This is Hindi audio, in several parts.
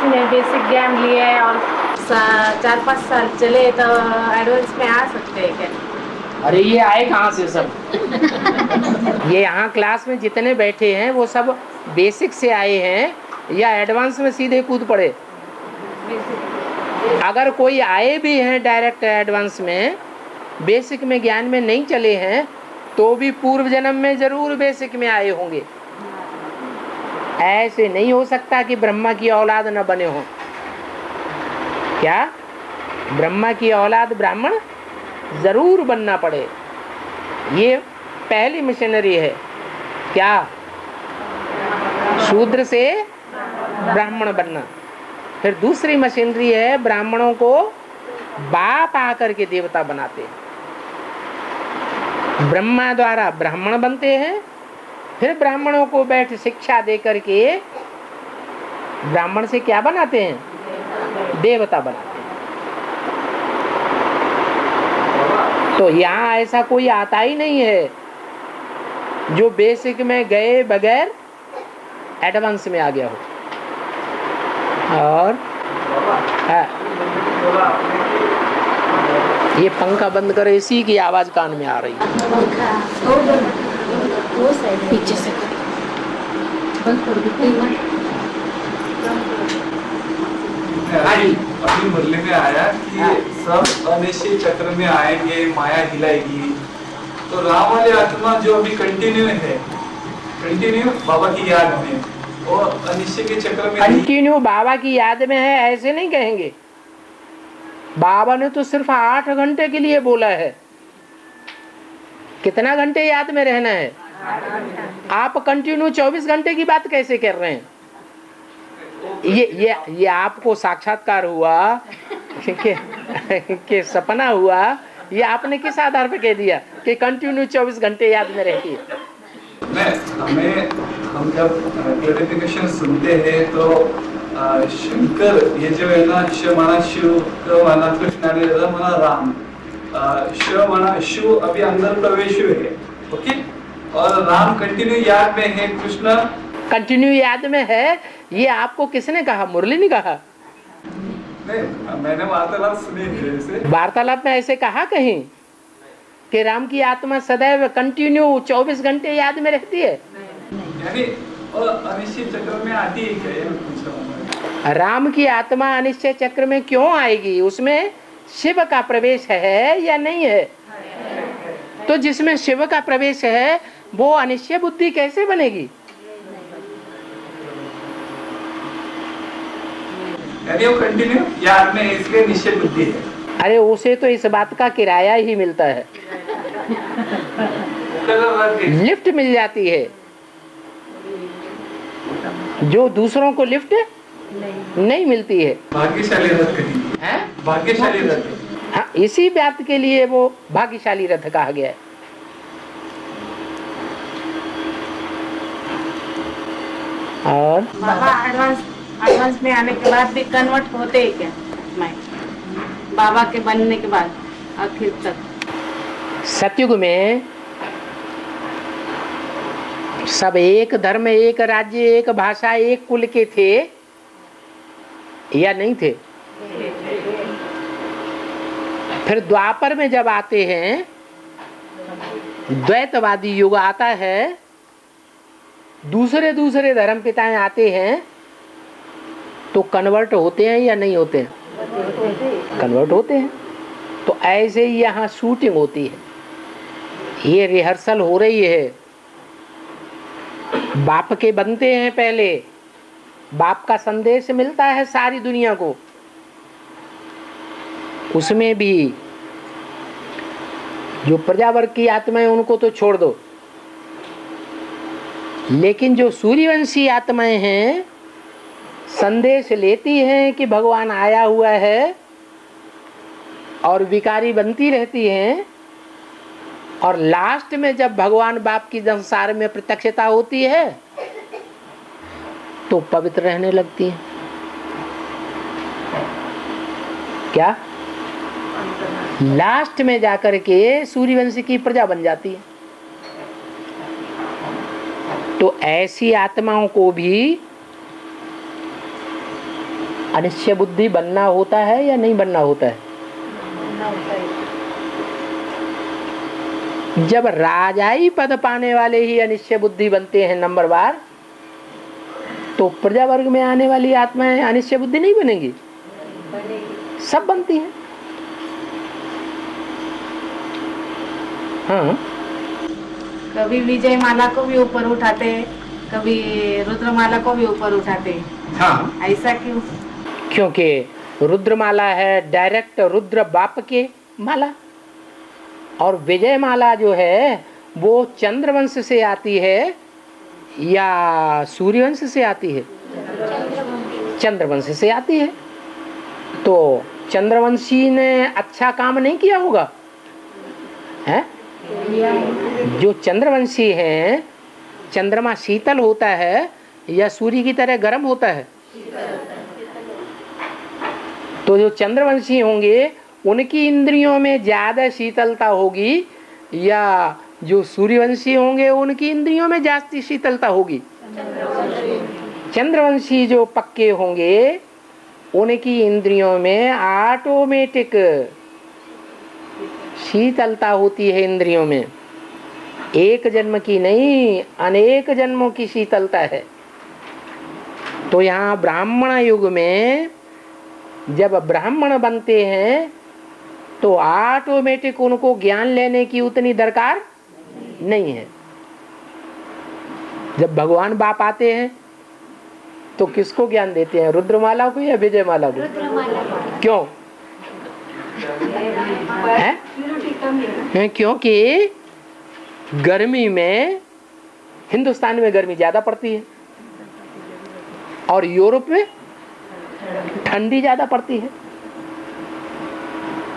में बेसिक ज्ञान लिया है और 4-5 साल चले तो एडवांस में आ सकते हैं क्या? अरे ये आए कहाँ से सब? ये यहाँ क्लास में जितने बैठे हैं वो सब बेसिक से आए हैं या एडवांस में सीधे कूद पड़े? अगर कोई आए भी हैं डायरेक्ट एडवांस में, बेसिक में ज्ञान में नहीं चले हैं, तो भी पूर्व जन्म में जरूर बेसिक में आए होंगे। ऐसे नहीं हो सकता कि ब्रह्मा की औलाद न बने हो। क्या ब्रह्मा की औलाद ब्राह्मण जरूर बनना पड़े? ये पहली मिशनरी है। क्या? शूद्र से ब्राह्मण बनना। फिर दूसरी मशीनरी है, ब्राह्मणों को बाप आकर के देवता बनाते हैं। ब्रह्मा द्वारा ब्राह्मण बनते हैं, फिर ब्राह्मणों को बैठ शिक्षा दे करके ब्राह्मण से क्या बनाते हैं? देवता बनाते हैं। तो यहाँ ऐसा कोई आता ही नहीं है जो बेसिक में गए बगैर एडवांस में आ गया हो। और ये पंखा बंद कर, इसी की आवाज कान में आ रही है। पीछे से अभी मुरली में आया कि सब अनिश्चय चक्र में आएंगे, माया हिलाएगी। तो राम वाली आत्मा जो अभी कंटिन्यू बाबा की याद में और अनिश्चय के चक्र में कंटिन्यू बाबा की याद में है, ऐसे नहीं कहेंगे। बाबा ने तो सिर्फ 8 घंटे के लिए बोला है। कितना घंटे याद में रहना है? आप कंटिन्यू 24 घंटे की बात कैसे कर रहे हैं? ये आपको साक्षात्कार हुआ कि सपना हुआ? ये आपने किस आधार पर कह दिया कि कंटिन्यू 24 घंटे याद में रहती है? हम जब क्लैरिफिकेशन सुनते हैं तो शंकर ये जो है ना, शिव माना शिव, माना कृष्ण, माना राम, शिव माना शिव अभी अंदर प्रवेश है, ओके, और राम कंटिन्यू याद में है, कृष्ण कंटिन्यू याद में है। ये आपको किसने कहा? मुरली ने कहा? नहीं, मैंने वार्तालाप सुनी है। वार्तालाप में ऐसे कहा कहीं कि राम की आत्मा सदैव कंटिन्यू 24 घंटे याद में रहती है? यानी अनिश्चित चक्र में आती है क्या? ये पूछा। राम की आत्मा अनिश्चय चक्र में क्यों आएगी? उसमें शिव का प्रवेश है या नहीं है? तो जिसमें शिव का प्रवेश है वो अनिश्चय बुद्धि कैसे बनेगी? यानी वो कंटिन्यू याद में, इसलिए निश्चय बुद्धि है। अरे उसे तो इस बात का किराया ही मिलता है। लिफ्ट मिल जाती है, जो दूसरों को लिफ्ट नहीं मिलती है। भाग्यशाली रथ है, भाग्यशाली रथ। हाँ, इसी बात के लिए वो भाग्यशाली रथ कहा गया है। और बाबा एडवांस में आने के बाद भी कन्वर्ट होते हैं क्या? बाबा के बनने के बाद आखिर तक सतयुग में सब एक धर्म, एक राज्य, एक भाषा, एक कुल के थे या नहीं थे? फिर द्वापर में जब आते हैं, द्वैतवादी युग आता है, दूसरे धर्म पिताएं आते हैं, तो कन्वर्ट होते हैं या नहीं होते हैं? कन्वर्ट होते हैं। तो ऐसे ही यहाँ शूटिंग होती है, ये रिहर्सल हो रही है। बाप के बनते हैं पहले, बाप का संदेश मिलता है सारी दुनिया को। उसमें भी जो प्रजावर्ग की आत्माएं उनको तो छोड़ दो, लेकिन जो सूर्यवंशी आत्माएं हैं संदेश लेती हैं कि भगवान आया हुआ है और विकारी बनती रहती हैं, और लास्ट में जब भगवान बाप की संसार में प्रत्यक्षता होती है तो पवित्र रहने लगती हैं। क्या? लास्ट में जाकर के सूर्यवंशी की प्रजा बन जाती है। तो ऐसी आत्माओं को भी अनिश्चय बुद्धि बनना होता है या नहीं बनना होता है? जब राजाई पद पाने वाले ही अनिश्चय बुद्धि बनते हैं नंबर बार, तो प्रजा वर्ग में आने वाली आत्माएं अनिश्चय बुद्धि नहीं बनेगी, सब बनती हैं। हाँ, कभी विजय माला को भी ऊपर उठाते हैं, कभी रुद्रमाला को भी ऊपर उठाते हैं। हाँ, ऐसा क्यों? क्योंकि रुद्रमाला है डायरेक्ट रुद्र बाप के माला, और विजय माला जो है वो चंद्रवंश से आती है या सूर्यवंश से आती है? चंद्रवंश से आती है। तो चंद्रवंशी ने अच्छा काम नहीं किया होगा, है? जो चंद्रवंशी हैं, चंद्रमा शीतल होता है या सूर्य की तरह गर्म होता है? तो जो चंद्रवंशी होंगे उनकी इंद्रियों में ज्यादा शीतलता होगी, या जो सूर्यवंशी होंगे उनकी इंद्रियों में ज्यादा शीतलता होगी? चंद्रवंशी जो पक्के होंगे उनकी इंद्रियों में ऑटोमेटिक शीतलता होती है। इंद्रियों में एक जन्म की नहीं, अनेक जन्मों की शीतलता है। तो यहाँ ब्राह्मण युग में जब ब्राह्मण बनते हैं तो ऑटोमेटिक उनको ज्ञान लेने की उतनी दरकार नहीं है। जब भगवान बाप आते हैं तो किसको ज्ञान देते हैं, रुद्रमाला को या विजयमाला को? क्यों है? क्योंकि गर्मी में, हिंदुस्तान में गर्मी ज्यादा पड़ती है और यूरोप में ठंडी ज्यादा पड़ती है।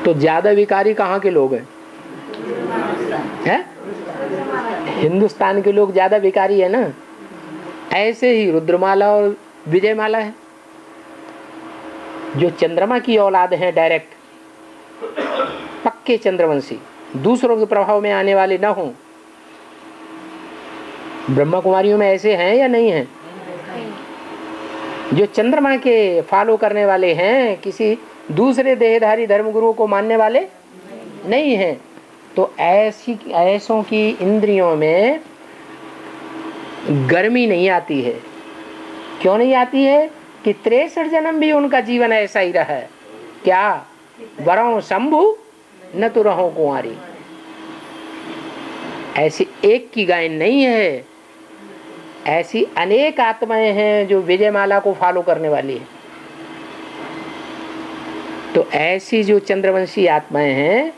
तो ज्यादा विकारी कहाँ के लोग हैं? हिंदुस्तान के लोग ज्यादा विकारी है ना। ऐसे ही रुद्रमाला और विजयमाला है, जो चंद्रमा की औलाद है, डायरेक्ट पक्के चंद्रवंशी, दूसरों के प्रभाव में आने वाले ना हों। ब्रह्मा कुमारियों में ऐसे हैं या नहीं हैं? जो चंद्रमा के फॉलो करने वाले हैं, किसी दूसरे देहधारी धर्मगुरु को मानने वाले नहीं हैं। तो ऐसों की इंद्रियों में गर्मी नहीं आती है। क्यों नहीं आती है? कि 63 जन्म भी उनका जीवन ऐसा ही रहा है। क्या वरों शंभु न तो रहो कुंवारी। ऐसी एक की गाय नहीं है, ऐसी अनेक आत्माएं हैं जो विजयमाला को फॉलो करने वाली है। तो ऐसी जो चंद्रवंशी आत्माएं हैं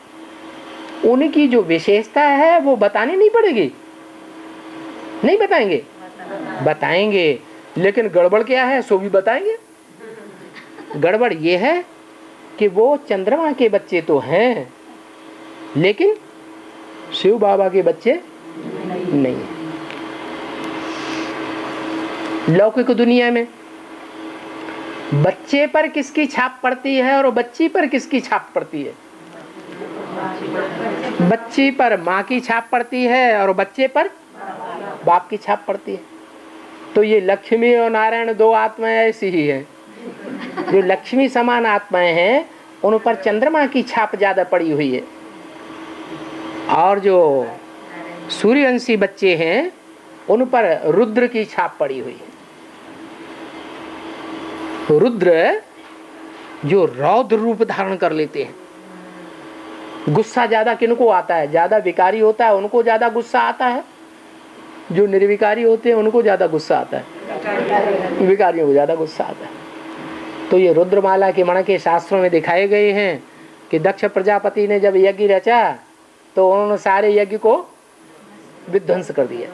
उनकी जो विशेषता है वो बतानी नहीं पड़ेगी। नहीं बताएंगे? बताएंगे, लेकिन गड़बड़ क्या है सो भी बताएंगे। गड़बड़ ये है कि वो चंद्रमा के बच्चे तो हैं लेकिन शिव बाबा के बच्चे नहीं हैं। लौकिक दुनिया में बच्चे पर किसकी छाप पड़ती है और बच्ची पर किसकी छाप पड़ती है? बच्ची पर माँ की छाप पड़ती है और बच्चे पर बाप की छाप पड़ती है। तो ये लक्ष्मी और नारायण दो आत्माएं ऐसी ही हैं। जो लक्ष्मी समान आत्माएं हैं उन पर चंद्रमा की छाप ज्यादा पड़ी हुई है, और जो सूर्यवंशी बच्चे हैं उन पर रुद्र की छाप पड़ी हुई है। रुद्र जो रौद्र रूप धारण कर लेते हैं। गुस्सा ज्यादा किनको आता है? ज्यादा विकारी होता है उनको ज्यादा गुस्सा आता है, जो निर्विकारी होते हैं उनको ज्यादा गुस्सा आता है, विकारियों को ज्यादा गुस्सा आता है। तो ये रुद्रमाला के मण के शास्त्रों में दिखाए गए हैं कि दक्ष प्रजापति ने जब यज्ञ रचा तो उन्होंने सारे यज्ञ को विध्वंस कर दिया।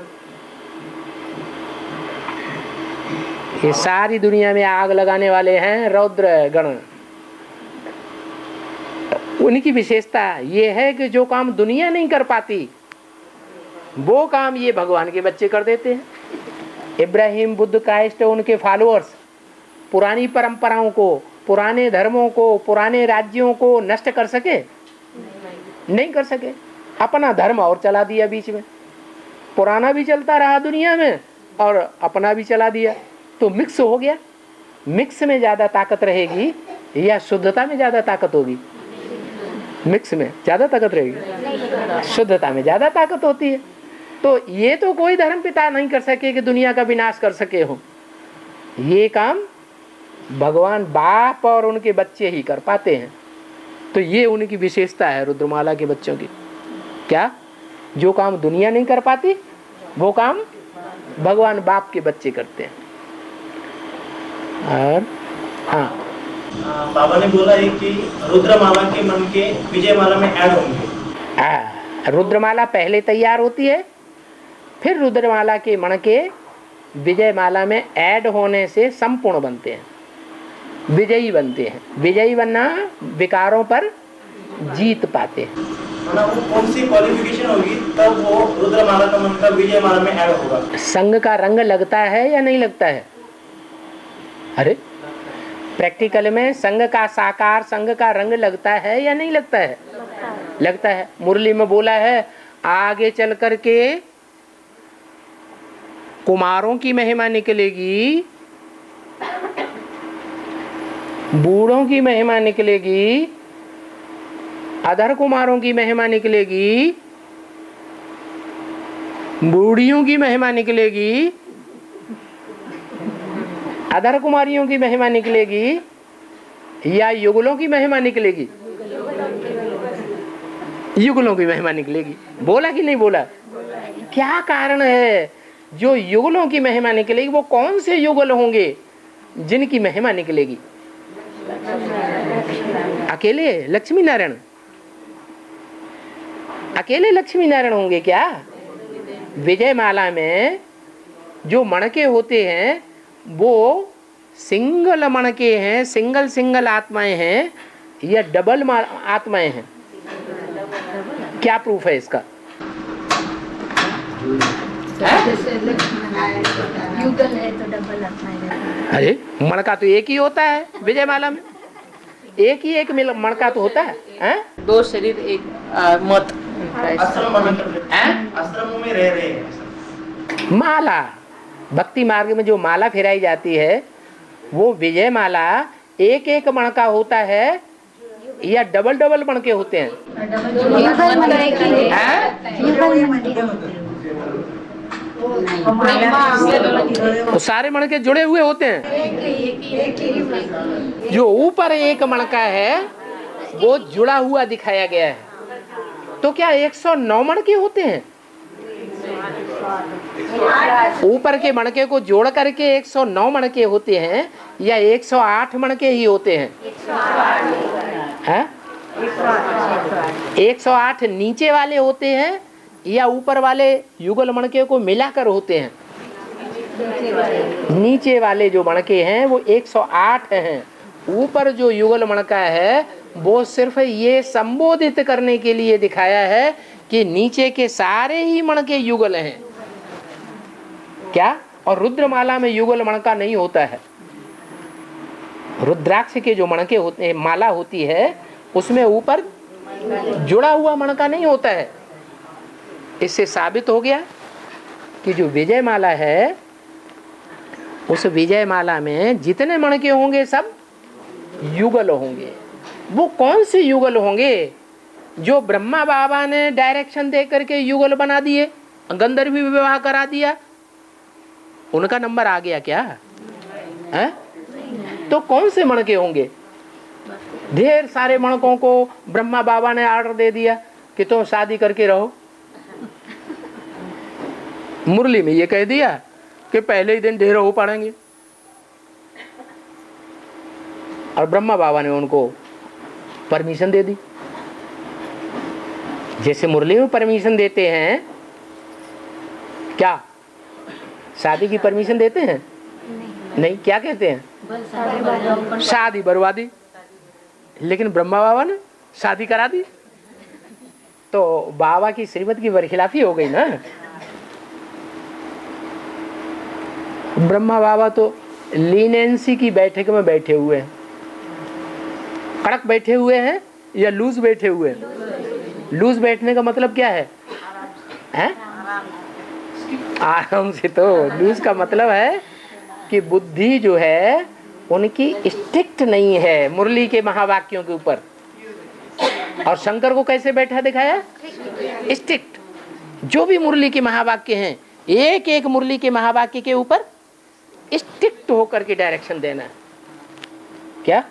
ये सारी दुनिया में आग लगाने वाले हैं रौद्र गण। उनकी विशेषता ये है कि जो काम दुनिया नहीं कर पाती वो काम ये भगवान के बच्चे कर देते हैं। इब्राहिम, बुद्ध, क्राइस्ट, उनके फॉलोअर्स पुरानी परंपराओं को, पुराने धर्मों को, पुराने राज्यों को नष्ट कर सके? नहीं कर सके। अपना धर्म और चला दिया बीच में, पुराना भी चलता रहा दुनिया में और अपना भी चला दिया, तो मिक्स हो गया। मिक्स में ज्यादा ताकत रहेगी या शुद्धता में ज्यादा ताकत होगी? मिक्स में ज्यादा ताकत रहेगी, शुद्धता में ज्यादा ताकत होती है। तो ये तो कोई धर्म पिता नहीं कर सके कि दुनिया का विनाश कर सके हो, ये काम भगवान बाप और उनके बच्चे ही कर पाते हैं। तो ये उनकी विशेषता है रुद्रमाला के बच्चों की। क्या? जो काम दुनिया नहीं कर पाती वो काम भगवान बाप के बच्चे करते हैं। और हाँ, बाबा ने बोला है कि रुद्रमाला के मन के विजयमाला में ऐड होंगे। रुद्रमाला पहले तैयार होती है, फिर रुद्रमाला के मन के विजयमाला में ऐड होने से संपूर्ण बनते हैं, विजयी बनते हैं। विजयी बनना विकारों पर जीत पाते हैं। वो कौन सी क्वालिफिकेशन होगी तब वो रुद्रमाला का मन का विजयमाला में ऐड होगा? संघ का रंग लगता है या नहीं लगता है? अरे प्रैक्टिकल में संघ का साकार, संघ का रंग लगता है या नहीं लगता है? लगता है। मुरली में बोला है आगे चल करके कुमारों की महिमा निकलेगी, बूढ़ों की महिमा निकलेगी, अधर कुमारों की महिमा निकलेगी, बूढ़ियों की महिमा निकलेगी, अधर कुमारियों की महिमा निकलेगी या युगलों की महिमा निकलेगी? युगलों की महिमा निकलेगी। बोला कि नहीं बोला? क्या कारण है जो युगलों की महिमा निकलेगी? वो कौन से युगल होंगे जिनकी महिमा निकलेगी? अकेले लक्ष्मी नारायण? अकेले लक्ष्मी नारायण होंगे क्या? विजयमाला में जो मणके होते हैं वो सिंगल मणके हैं, सिंगल आत्माएं हैं या डबल आत्माएं हैं? क्या प्रूफ है इसका? युगल है तो डबल आत्माएं। अरे मणका तो एक ही होता है विजयमाला में, एक ही एक मणका तो होता है। दो शरीर एक मत। आश्रमों में रह रहे हैं। माला, भक्ति मार्ग में जो माला फिराई जाती है वो विजय माला एक एक मणका होता है या डबल डबल मणके होते हैं? तो सारे मणके जुड़े हुए होते हैं। जो ऊपर एक मणका है वो जुड़ा हुआ दिखाया गया है। तो क्या 109 मणके होते हैं? ऊपर के मणके को जोड़ करके 109 मणके होते हैं या 108 मणके ही होते हैं? 108 नीचे वाले होते हैं या ऊपर वाले युगल मणके को मिलाकर होते हैं? नीचे वाले जो मणके हैं वो 108 हैं। ऊपर जो युगल मणका है वो सिर्फ ये संबोधित करने के लिए दिखाया है कि नीचे के सारे ही मणके युगल हैं। क्या? और रुद्रमाला में युगल मणका नहीं होता है। रुद्राक्ष के जो मणके होते, माला होती है उसमें ऊपर जुड़ा हुआ मणका नहीं होता है। इससे साबित हो गया कि जो विजय माला है उस विजय माला में जितने मणके होंगे सब युगल होंगे। वो कौन से युगल होंगे? जो ब्रह्मा बाबा ने डायरेक्शन दे करके युगल बना दिए, गंधर्वी विवाह करा दिया, उनका नंबर आ गया क्या है? तो कौन से मणके होंगे? ढेर सारे मणकों को ब्रह्मा बाबा ने ऑर्डर दे दिया कि तुम शादी करके रहो। मुरली में ये कह दिया कि पहले ही दिन ढेर हो पड़ेंगे, और ब्रह्मा बाबा ने उनको परमिशन दे दी। जैसे मुरली में परमिशन देते हैं, क्या शादी की परमिशन देते हैं? नहीं, क्या कहते हैं? शादी बर्बादी। लेकिन ब्रह्मा बाबा ने शादी करा दी तो बाबा की श्रीमत की बरखिलाफी हो गई ना। ब्रह्मा बाबा तो लीनेंसी की बैठक में बैठे हुए हैं। कड़क बैठे हुए हैं या लूज बैठे हुए हैं? लूज बैठने का मतलब क्या है? आराम से। तो लूज का मतलब है कि बुद्धि जो है उनकी स्ट्रिक्ट नहीं है मुरली के महावाक्यों के ऊपर। और शंकर को कैसे बैठा दिखाया? स्ट्रिक्ट। जो भी मुरली के महावाक्य हैं, एक एक मुरली के महावाक्य के ऊपर स्ट्रिक्ट होकर के डायरेक्शन देना है। क्या?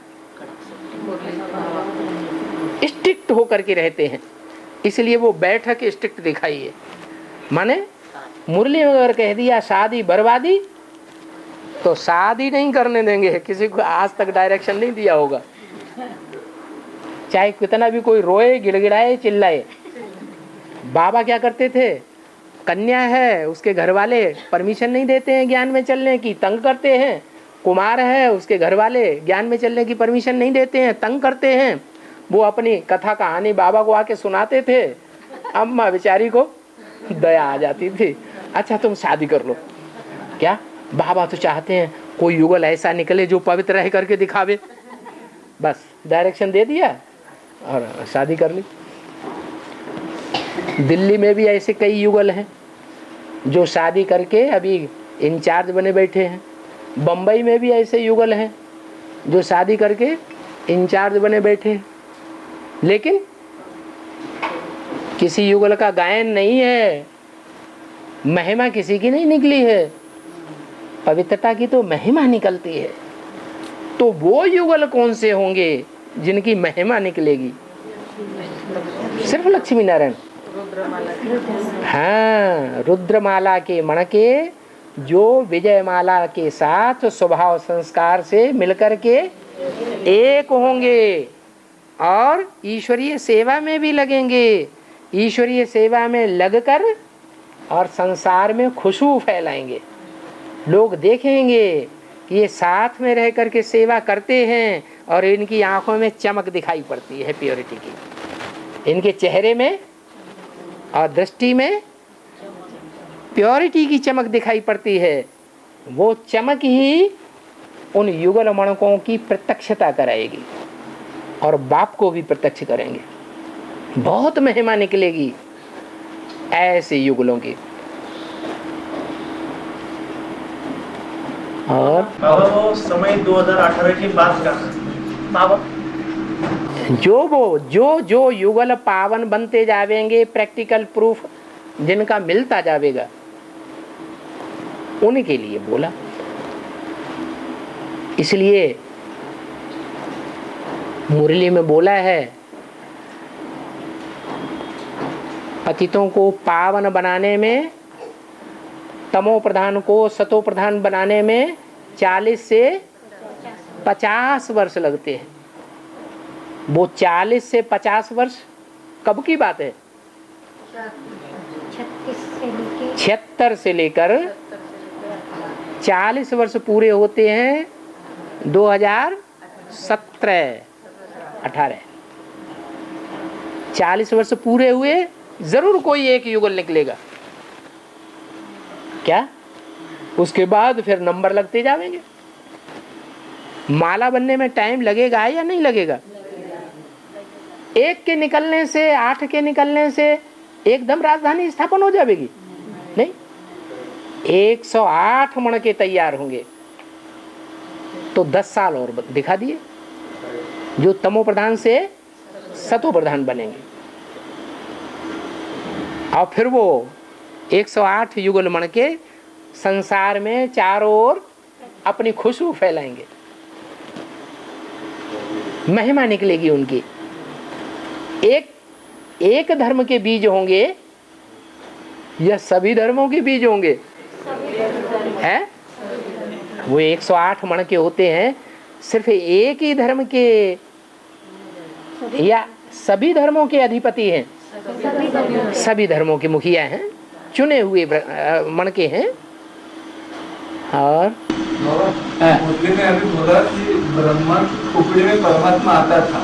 स्ट्रिक्ट होकर के रहते हैं, इसलिए वो बैठक स्ट्रिक्ट दिखाई है। माने मुरली में अगर कह दिया शादी बर्बादी, तो शादी नहीं करने देंगे। किसी को आज तक डायरेक्शन नहीं दिया होगा, चाहे कितना भी कोई रोए, गिड़गिड़ाए, चिल्लाए। बाबा क्या करते थे? कन्या है, उसके घर वाले परमिशन नहीं देते हैं ज्ञान में चलने की, तंग करते हैं। कुमार है, उसके घर वाले ज्ञान में चलने की परमिशन नहीं देते हैं, तंग करते हैं। वो अपनी कथा कहानी बाबा को आके सुनाते थे। अम्मा बेचारी को दया आ जाती थी, अच्छा तुम शादी कर लो। क्या? बाबा तो चाहते हैं कोई युगल ऐसा निकले जो पवित्र रह करके दिखावे। बस डायरेक्शन दे दिया और शादी कर ली। दिल्ली में भी ऐसे कई युगल हैं जो शादी करके अभी इंचार्ज बने बैठे हैं। बम्बई में भी ऐसे युगल हैं जो शादी करके इंचार्ज बने बैठे हैं। लेकिन किसी युगल का गायन नहीं है, महिमा किसी की नहीं निकली है, पवित्रता की तो महिमा निकलती है। तो वो युगल कौन से होंगे जिनकी महिमा निकलेगी? सिर्फ लक्ष्मी नारायण। हाँ, रुद्रमाला के मणके जो विजयमाला के साथ स्वभाव संस्कार से मिलकर के एक होंगे और ईश्वरीय सेवा में भी लगेंगे। ईश्वरीय सेवा में लगकर और संसार में खुशबू फैलाएंगे। लोग देखेंगे कि ये साथ में रह करके सेवा करते हैं और इनकी आंखों में चमक दिखाई पड़ती है प्योरिटी की। इनके चेहरे में और दृष्टि में प्योरिटी की चमक दिखाई पड़ती है। वो चमक ही उन युगल मणकों की प्रत्यक्षता कराएगी और बाप को भी प्रत्यक्ष करेंगे। बहुत महिमा निकलेगी ऐसे युगलों की। और बाबा वो समय 2018 की बात कर रहे हैं बाबा। जो युगल पावन बनते जावेंगे, प्रैक्टिकल प्रूफ जिनका मिलता जावेगा, उनके लिए बोला। इसलिए मुरली में बोला है, पतितों को पावन बनाने में, तमो प्रधान को सतो प्रधान बनाने में 40 से 50 वर्ष लगते हैं। वो 40 से 50 वर्ष कब की बात है? 76 से लेकर 40 वर्ष पूरे होते हैं 2017-18। 40 वर्ष पूरे हुए, जरूर कोई एक युगल निकलेगा। क्या? उसके बाद फिर नंबर लगते जाएंगे। माला बनने में टाइम लगेगा या नहीं लगेगा? 1 के निकलने से, 8 के निकलने से एकदम राजधानी स्थापन हो जाएगी? नहीं, 108 मण के तैयार होंगे तो 10 साल और दिखा दिए, जो तमो प्रधान से सतो प्रधान बनेंगे। और फिर वो 108 युगल मण के संसार में चारों ओर अपनी खुशबू फैलाएंगे। महिमा निकलेगी उनकी। एक धर्म के बीज होंगे या सभी धर्मों के बीज होंगे? हैं? वो 108 मण के होते हैं, सिर्फ एक ही धर्म के या सभी धर्मों के अधिपति हैं? सभी धर्मों के मुखिया हैं, चुने हुए मण के हैं। और मुरली ने अभी बोला कि ब्रह्मा की खोपड़ी में परमात्मा आता था।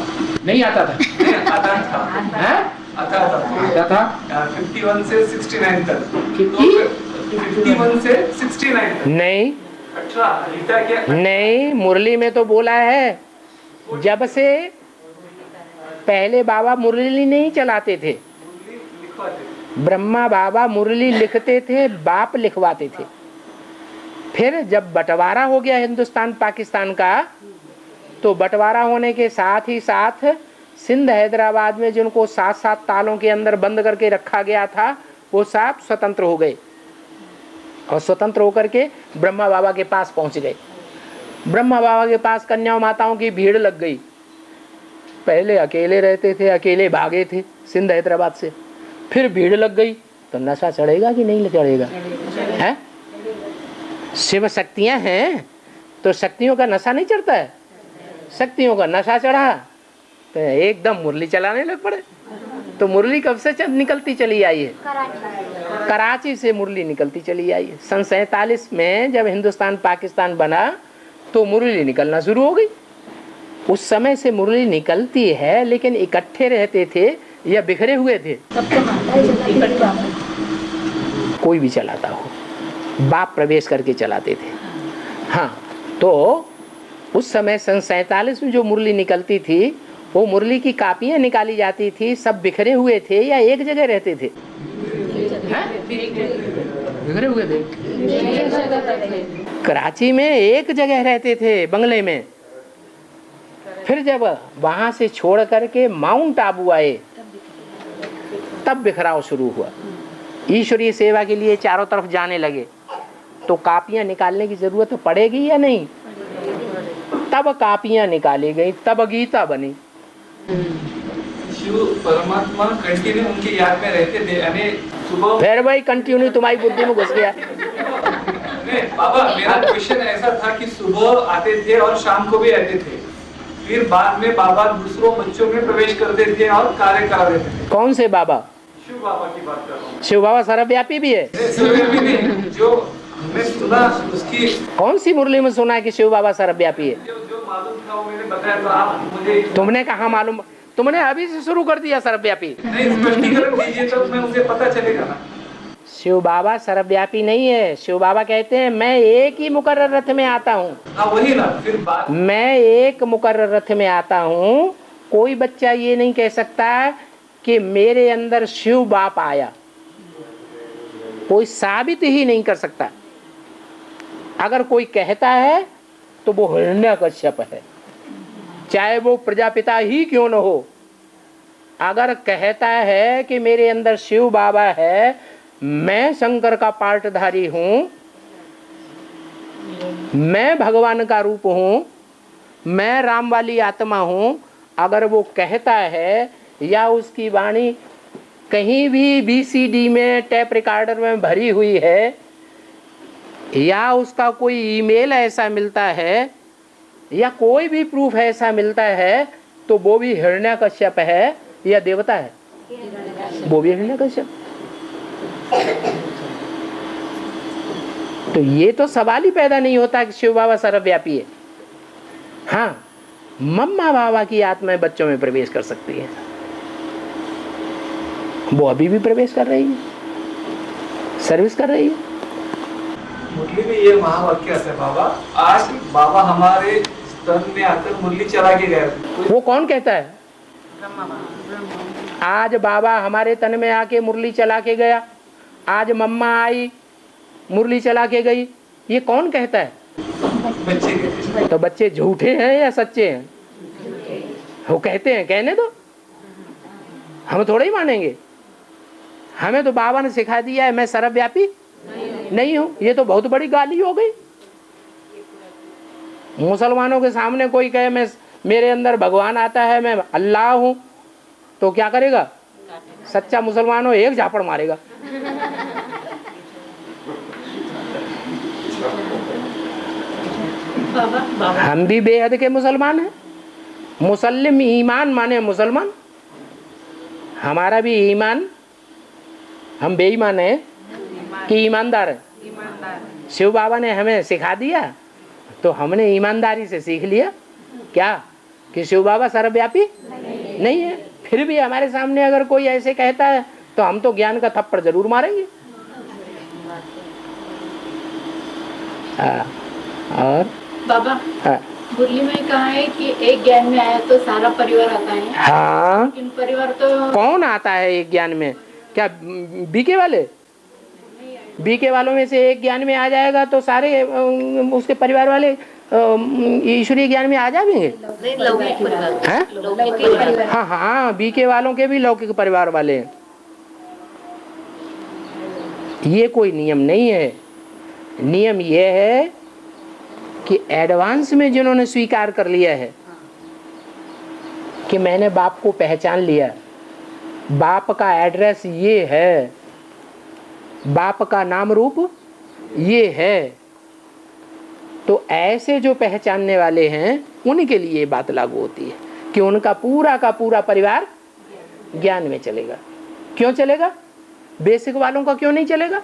नहीं आता था? नहीं, आता था। आता था। आता था 51 से 69 तक। 51 से 69 तक। नहीं, 18 गीता के नहीं, मुरली में तो बोला है जब से पहले बाबा मुरली नहीं चलाते थे। ब्रह्मा बाबा मुरली लिखते थे, बाप लिखवाते थे। फिर जब बंटवारा हो गया हिंदुस्तान पाकिस्तान का, तो बंटवारा होने के साथ ही साथ सिंध हैदराबाद में जिनको 7-7 तालों के अंदर बंद करके रखा गया था, वो सब स्वतंत्र हो गए और स्वतंत्र होकर के ब्रह्मा बाबा के पास पहुंच गए। ब्रह्मा बाबा के पास कन्या माताओं की भीड़ लग गई। पहले अकेले रहते थे, अकेले भागे थे सिंध हैदराबाद से, फिर भीड़ लग गई तो नशा चढ़ेगा कि नहीं चढ़ेगा? है शिव शक्तियां हैं तो शक्तियों का नशा नहीं चढ़ता है। शक्तियों का नशा चढ़ा तो एकदम मुरली चलाने लग पड़े। तो मुरली कब से निकलती चली आई है? कराची से मुरली निकलती चली आई है। सन 47 में जब हिंदुस्तान पाकिस्तान बना तो मुरली निकलना शुरू हो गई। उस समय से मुरली निकलती है, लेकिन इकट्ठे रहते थे या बिखरे हुए थे? कोई भी चलाता हो, बाप प्रवेश करके चलाते थे। हाँ, तो उस समय सन 47 में जो मुरली निकलती थी, वो मुरली की कापियां निकाली जाती थी। सब बिखरे हुए थे या एक जगह रहते थे? बिखरे हुए थे। कराची में एक जगह रहते थे, बंगले में। फिर जब वहां से छोड़ करके माउंट आबू आए, तब बिखराव शुरू हुआ। ईश्वरीय सेवा के लिए चारों तरफ जाने लगे, तो कापियां निकालने की जरूरत पड़ेगी या नहीं? तब कापियां निकाली गई, तब गीता बनी। शिव परमात्मा कंटिन्यू उनकी याद में रहते थे, यानी सुबह। फिर भाई कंटिन्यू तुम्हारी बुद्धि में घुस गया। नहीं बाबा, मेरा क्वेश्चन ऐसा था कि सुबह आते थे और शाम को भी आते थे, फिर बाद में बाबा दूसरों बच्चों में प्रवेश करते थे और कार्य करा देते थे। कौन से बाबा? शिव बाबा की बात कर रहा हूँ। शिव बाबा सर्वव्यापी भी है। सर्वव्यापी नहीं, जो हमने सुना उसकी। कौन सी मुरली में सुना है कि शिव बाबा सर्वव्यापी है? जो मालूम था वो मैंने बताया, तो आप मुझे। तुमने कहा मालूम? तुमने अभी से शुरू कर दिया सर्वव्यापी। नहीं, स्पष्टीकरण दीजिए तो मैं मुझे पता चलेगा ना। शिव बाबा सर्वव्यापी नहीं है। शिव बाबा कहते हैं मैं एक ही मुकर्रर रथ में आता हूँ। हाँ वही ना, फिर बात। मैं एक मुकर्रर रथ में आता हूँ। कोई बच्चा ये नहीं कह सकता कि मेरे अंदर शिव बाप आया। कोई साबित ही नहीं कर सकता। अगर कोई कहता है तो वो हिरण्यकश्यप है, चाहे वो प्रजापिता ही क्यों न हो। अगर कहता है कि मेरे अंदर शिव बाबा है, मैं शंकर का पार्टधारी हूं, मैं भगवान का रूप हूं, मैं राम वाली आत्मा हूं, अगर वो कहता है या उसकी वाणी कहीं भी VCD में टेप रिकॉर्डर में भरी हुई है, या उसका कोई ईमेल ऐसा मिलता है, या कोई भी प्रूफ ऐसा मिलता है, तो वो भी हिरण्यकश्यप है या देवता है? वो भी हिरण्यकश्यप। तो ये तो सवाल ही पैदा नहीं होता कि शिव बाबा सर्वव्यापी है। हाँ, मम्मा बाबा की आत्मा बच्चों में प्रवेश कर सकती है। वो अभी भी प्रवेश कर रही है, सर्विस कर रही है। मुरली में ये महावाक्य है बाबा, आज बाबा हमारे स्तन में आकर मुरली चला के गए। वो कौन कहता है? आज बाबा हमारे तन में आके मुरली चला के गया, आज मम्मा आई मुरली चला के गई, ये कौन कहता है? बच्चे कहते हैं। तो बच्चे झूठे हैं या सच्चे हैं? वो कहते हैं, कहने दो, हम थोड़ा ही मानेंगे। हमें तो बाबा ने सिखा दिया है मैं सर्वव्यापी नहीं हूं। ये तो बहुत बड़ी गाली हो गई। मुसलमानों के सामने कोई कहे मैं मेरे अंदर भगवान आता है, मैं अल्लाह हूं, तो क्या करेगा? सच्चा मुसलमान हो एक झापड़ मारेगा। हम भी बेहद के मुसलमान हैं। मुसल्लिम ईमान माने मुसलमान, हमारा भी ईमान, हम बेईमान हैं कि ईमानदार है? शिव बाबा ने हमें सिखा दिया तो हमने ईमानदारी से सीख लिया क्या कि शिव बाबा सर्वव्यापी नहीं है। फिर भी हमारे सामने अगर कोई ऐसे कहता है तो हम तो ज्ञान का थप्पड़ जरूर मारेंगे। और बाबा हाँ, मुरली में कहा है कि एक ज्ञान में आया तो सारा परिवार आता है। हाँ, इन परिवार तो कौन आता है एक ज्ञान में? क्या बीके वाले? बीके वालों में से एक ज्ञान में आ जाएगा तो सारे उसके परिवार वाले ईश्वरीय ज्ञान में आ जाएंगे। हैं? हाँ हाँ, बीके वालों के भी लौकिक परिवार वाले हैं। ये कोई नियम नहीं है। नियम ये है कि एडवांस में जिन्होंने स्वीकार कर लिया है कि मैंने बाप को पहचान लिया, बाप का एड्रेस ये है, बाप का नाम रूप ये है, तो ऐसे जो पहचानने वाले हैं उनके लिए ये बात लागू होती है कि उनका पूरा का पूरा परिवार ज्ञान में चलेगा। क्यों चलेगा? बेसिक वालों का क्यों नहीं चलेगा?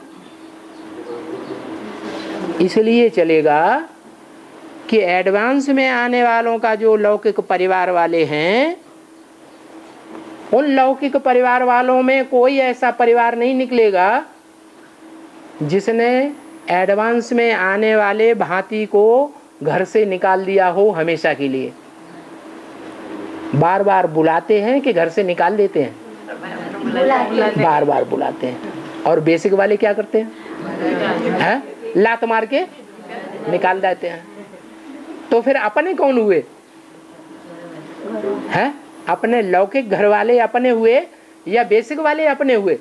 इसलिए चलेगा कि एडवांस में आने वालों का जो लौकिक परिवार वाले हैं, उन लौकिक परिवार वालों में कोई ऐसा परिवार नहीं निकलेगा जिसने एडवांस में आने वाले भांति को घर से निकाल दिया हो हमेशा के लिए। बार बार बुलाते हैं कि घर से निकाल देते हैं? बार बार बुलाते हैं। और बेसिक वाले क्या करते हैं? लात मार के निकाल देते हैं। तो फिर अपने कौन हुए? हैं? अपने लौकिक घर वाले अपने हुए या बेसिक वाले अपने हुए?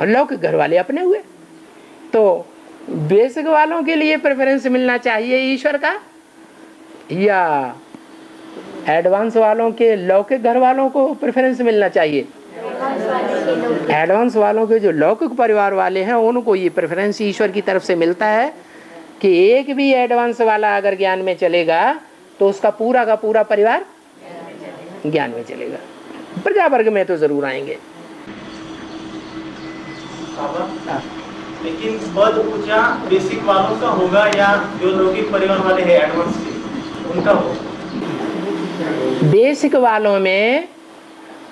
लौकिक घर वाले अपने हुए। तो बेसिक वालों के लिए प्रेफरेंस मिलना चाहिए ईश्वर का, या एडवांस वालों के लौकिक घर वालों को प्रेफरेंस मिलना चाहिए? एडवांस वालों के जो लौकिक परिवार वाले हैं उनको ये प्रेफरेंस ईश्वर की तरफ से मिलता है कि एक भी एडवांस वाला अगर ज्ञान में चलेगा तो उसका पूरा का पूरा परिवार ज्ञान में चलेगा। प्रजा वर्ग में तो जरूर आएंगे। लेकिन पद ऊंचा बेसिक वालों का होगा या जो लौकिक परिवार वाले हैं एडवांस के, उनका होगा? बेसिक वालों में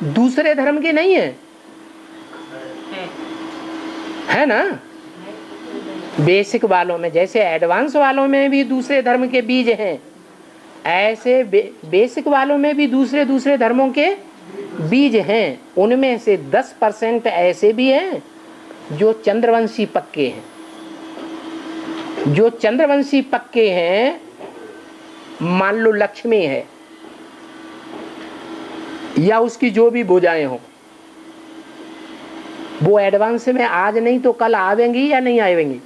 दूसरे धर्म के नहीं है ना? बेसिक वालों में जैसे एडवांस वालों में भी दूसरे धर्म के बीज हैं, ऐसे बेसिक वालों में भी दूसरे दूसरे धर्मों के बीज हैं। उनमें से 10% ऐसे भी हैं जो चंद्रवंशी पक्के हैं। जो चंद्रवंशी पक्के हैं, मान लो लक्ष्मी है या उसकी जो भी भुजाएं हो, वो एडवांस में आज नहीं तो कल आवेंगी या नहीं आवेंगी?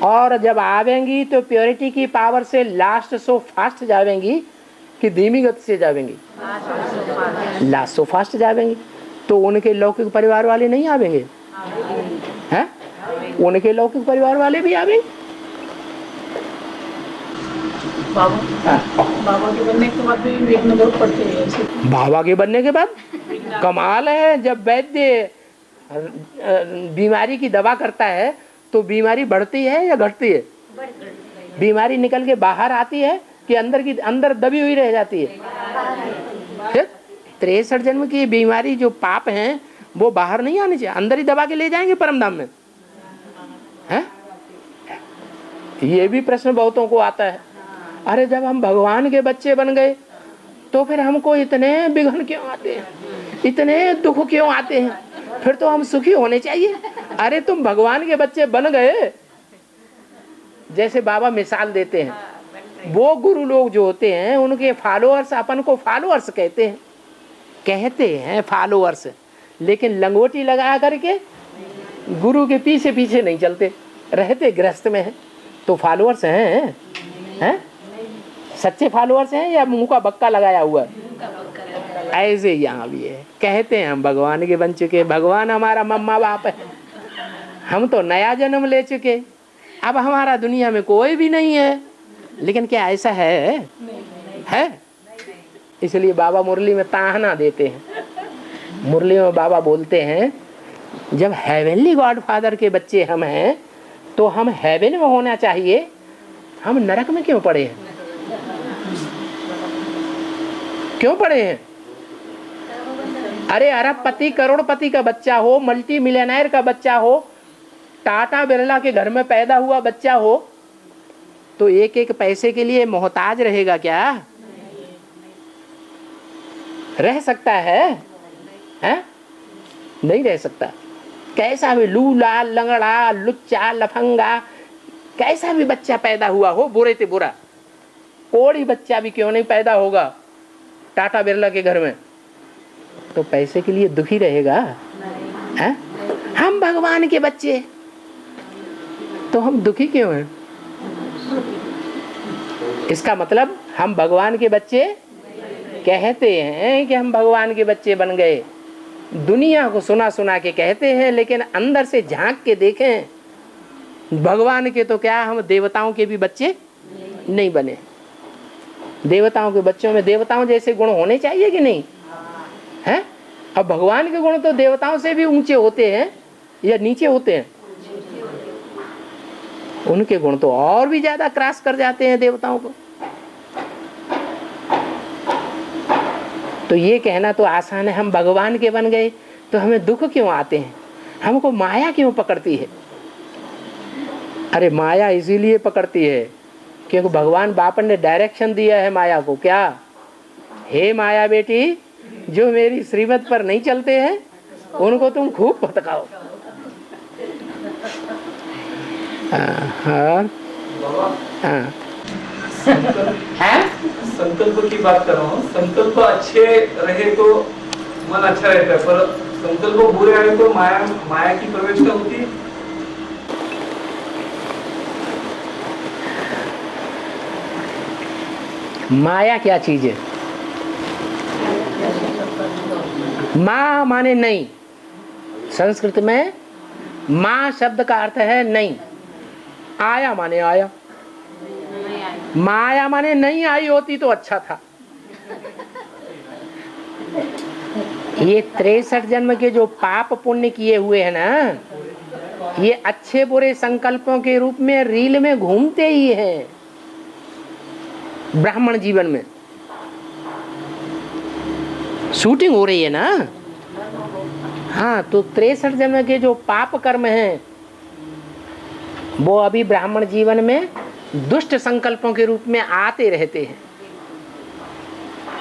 और जब आवेंगी तो प्योरिटी की पावर से लास्ट सो फास्ट जावेंगी कि धीमी गति से जावेंगी? Last so fast जावेंगी। तो उनके लौकिक परिवार वाले नहीं आवेंगे? हैं? उनके लौकिक परिवार वाले भी आवेंगे। बाबा के बनने के बाद भी देखना बहुत पड़ती है। बाबा के बनने के बाद कमाल है। जब वैद्य बीमारी की दवा करता है तो बीमारी बढ़ती है या घटती है? बीमारी निकल के बाहर आती है कि अंदर दबी हुई रह जाती है? 63 जन्म की बीमारी जो पाप हैं वो बाहर नहीं आनी चाहिए, अंदर ही दबा के ले जाएंगे परमधाम में। हैं? ये भी प्रश्न बहुतों को आता है। अरे जब हम भगवान के बच्चे बन गए तो फिर हमको इतने विघ्न क्यों आते हैं, इतने दुख क्यों आते हैं? फिर तो हम सुखी होने चाहिए। अरे तुम भगवान के बच्चे बन गए, जैसे बाबा मिसाल देते हैं, वो गुरु लोग जो होते हैं उनके फॉलोअर्स, अपन को फॉलोअर्स कहते हैं फॉलोअर्स, लेकिन लंगोटी लगा करके गुरु के पीछे पीछे नहीं चलते, रहते गृहस्थ में हैं, तो फॉलोअर्स हैं? सच्चे फॉलोअर्स हैं या मुंह का बक्का लगाया हुआ? ऐसे यहाँ भी है। कहते हैं हम भगवान के बन चुके, भगवान हमारा मम्मा बाप है, हम तो नया जन्म ले चुके, अब हमारा दुनिया में कोई भी नहीं है। लेकिन क्या ऐसा है? इसलिए बाबा मुरली में ताहना देते हैं। मुरली में बाबा बोलते हैं, जब हेवनली गॉड फादर के बच्चे हम हैं तो हम हेवन में होना चाहिए, हम नरक में क्यों पड़े हैं? क्यों पड़े हैं? अरे अरबपति करोड़पति का बच्चा हो, मल्टी मिलियनेयर का बच्चा हो, टाटा बिरला के घर में पैदा हुआ बच्चा हो, तो एक एक पैसे के लिए मोहताज रहेगा क्या? रह सकता है? नहीं रह सकता। कैसा भी लूला लंगड़ा लुच्चा लफंगा कैसा भी बच्चा पैदा हुआ हो, बुरे से बुरा कोई बच्चा भी क्यों नहीं पैदा होगा टाटा बिरला के घर में, तो पैसे के लिए दुखी रहेगा? है? हम भगवान के बच्चे, तो हम दुखी क्यों हैं? इसका मतलब हम भगवान के बच्चे कहते हैं कि हम भगवान के बच्चे बन गए, दुनिया को सुना सुना के कहते हैं, लेकिन अंदर से झांक के देखें भगवान के तो क्या, हम देवताओं के भी बच्चे नहीं बने। देवताओं के बच्चों में देवताओं जैसे गुण होने चाहिए कि नहीं है? अब भगवान के गुण तो देवताओं से भी ऊंचे होते हैं या नीचे होते हैं? उनके गुण तो और भी ज्यादा क्रॉस कर जाते हैं देवताओं को। तो ये कहना तो आसान है, हम भगवान के बन गए तो हमें दुख क्यों आते हैं, हमको माया क्यों पकड़ती है? अरे माया इसीलिए पकड़ती है क्योंकि भगवान बाप ने डायरेक्शन दिया है माया को, क्या? हे माया बेटी, जो मेरी श्रीमत पर नहीं चलते हैं उनको तुम खूब भटकाओ। हाँ संकल्प की बात कर रहा हूँ। संकल्प अच्छे रहे तो मन अच्छा रहता है, पर संकल्प बुरे आए तो माया की प्रवेशता होती है। माया क्या चीज है? माँ माने नहीं, संस्कृत में माँ शब्द का अर्थ है नहीं, आया माने आया, माया माने नहीं आई होती तो अच्छा था। ये 63 जन्म के जो पाप पुण्य किए हुए हैं ना, ये अच्छे बुरे संकल्पों के रूप में रील में घूमते ही हैं ब्राह्मण जीवन में। शूटिंग हो रही है ना। हाँ, तो 63 जन्म के जो पाप कर्म हैं वो अभी ब्राह्मण जीवन में दुष्ट संकल्पों के रूप में आते रहते हैं।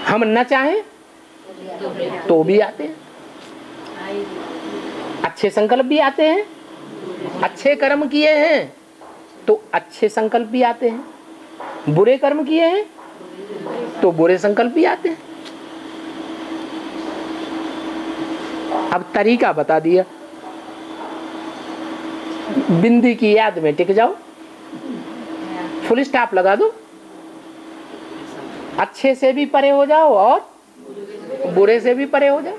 हम न चाहें तो भी आते हैं, अच्छे संकल्प भी आते हैं, अच्छे कर्म किए हैं तो अच्छे संकल्प भी आते हैं, बुरे कर्म किए हैं तो बुरे संकल्प भी आते हैं। अब तरीका बता दिया, बिंदी की याद में टिक जाओ, फुल स्टॉप लगा दो, अच्छे से भी परे हो जाओ और बुरे से भी परे हो जाओ।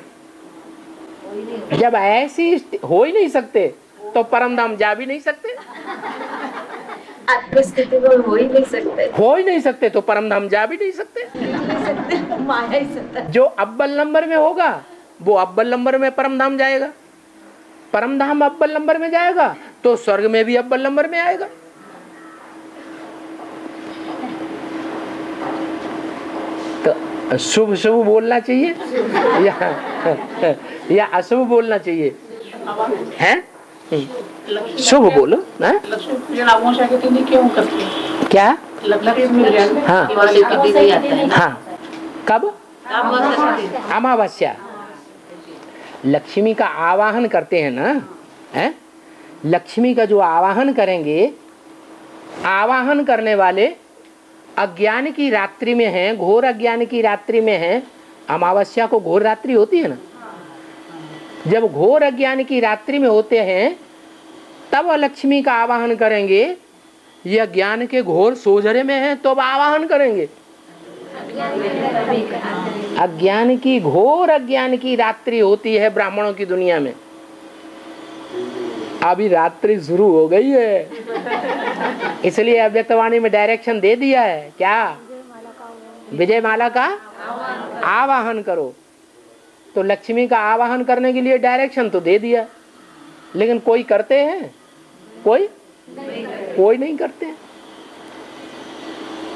जब ऐसी हो ही नहीं सकते तो परम धाम जा भी नहीं सकते, आत्मस्थिति में हो ही नहीं सकते, हो ही नहीं सकते तो परम धाम जा भी नहीं सकते। माया ही सत्ता। जो अव्वल नंबर में होगा वो अव्वल नंबर में परम धाम जाएगा, परम धाम अव्वल नंबर में जाएगा तो स्वर्ग में भी अव्वल नंबर में आएगा। तो शुभ शुभ बोलना चाहिए या अशुभ बोलना चाहिए? हैं? शुभ बोलो। हैं? क्या? हाँ हाँ, कब? अमावस्या। लक्ष्मी का आवाहन करते हैं ना, हैं? लक्ष्मी का जो आवाहन करेंगे, आवाहन करने वाले अज्ञान की रात्रि में हैं, घोर अज्ञान की रात्रि में हैं। अमावस्या को घोर रात्रि होती है ना, जब घोर अज्ञान की रात्रि में होते हैं तब लक्ष्मी का आवाहन करेंगे। ये अज्ञान के घोर सोजरे में हैं तो अब आवाहन करेंगे। अज्ञान की घोर अज्ञान की रात्रि होती है ब्राह्मणों की दुनिया में। अभी रात्रि शुरू हो गई है, इसलिए अव्यक्तवाणी में डायरेक्शन दे दिया है, क्या? विजय माला का आवाहन करो। तो लक्ष्मी का आवाहन करने के लिए डायरेक्शन तो दे दिया, लेकिन कोई करते हैं? कोई नहीं करते हैं।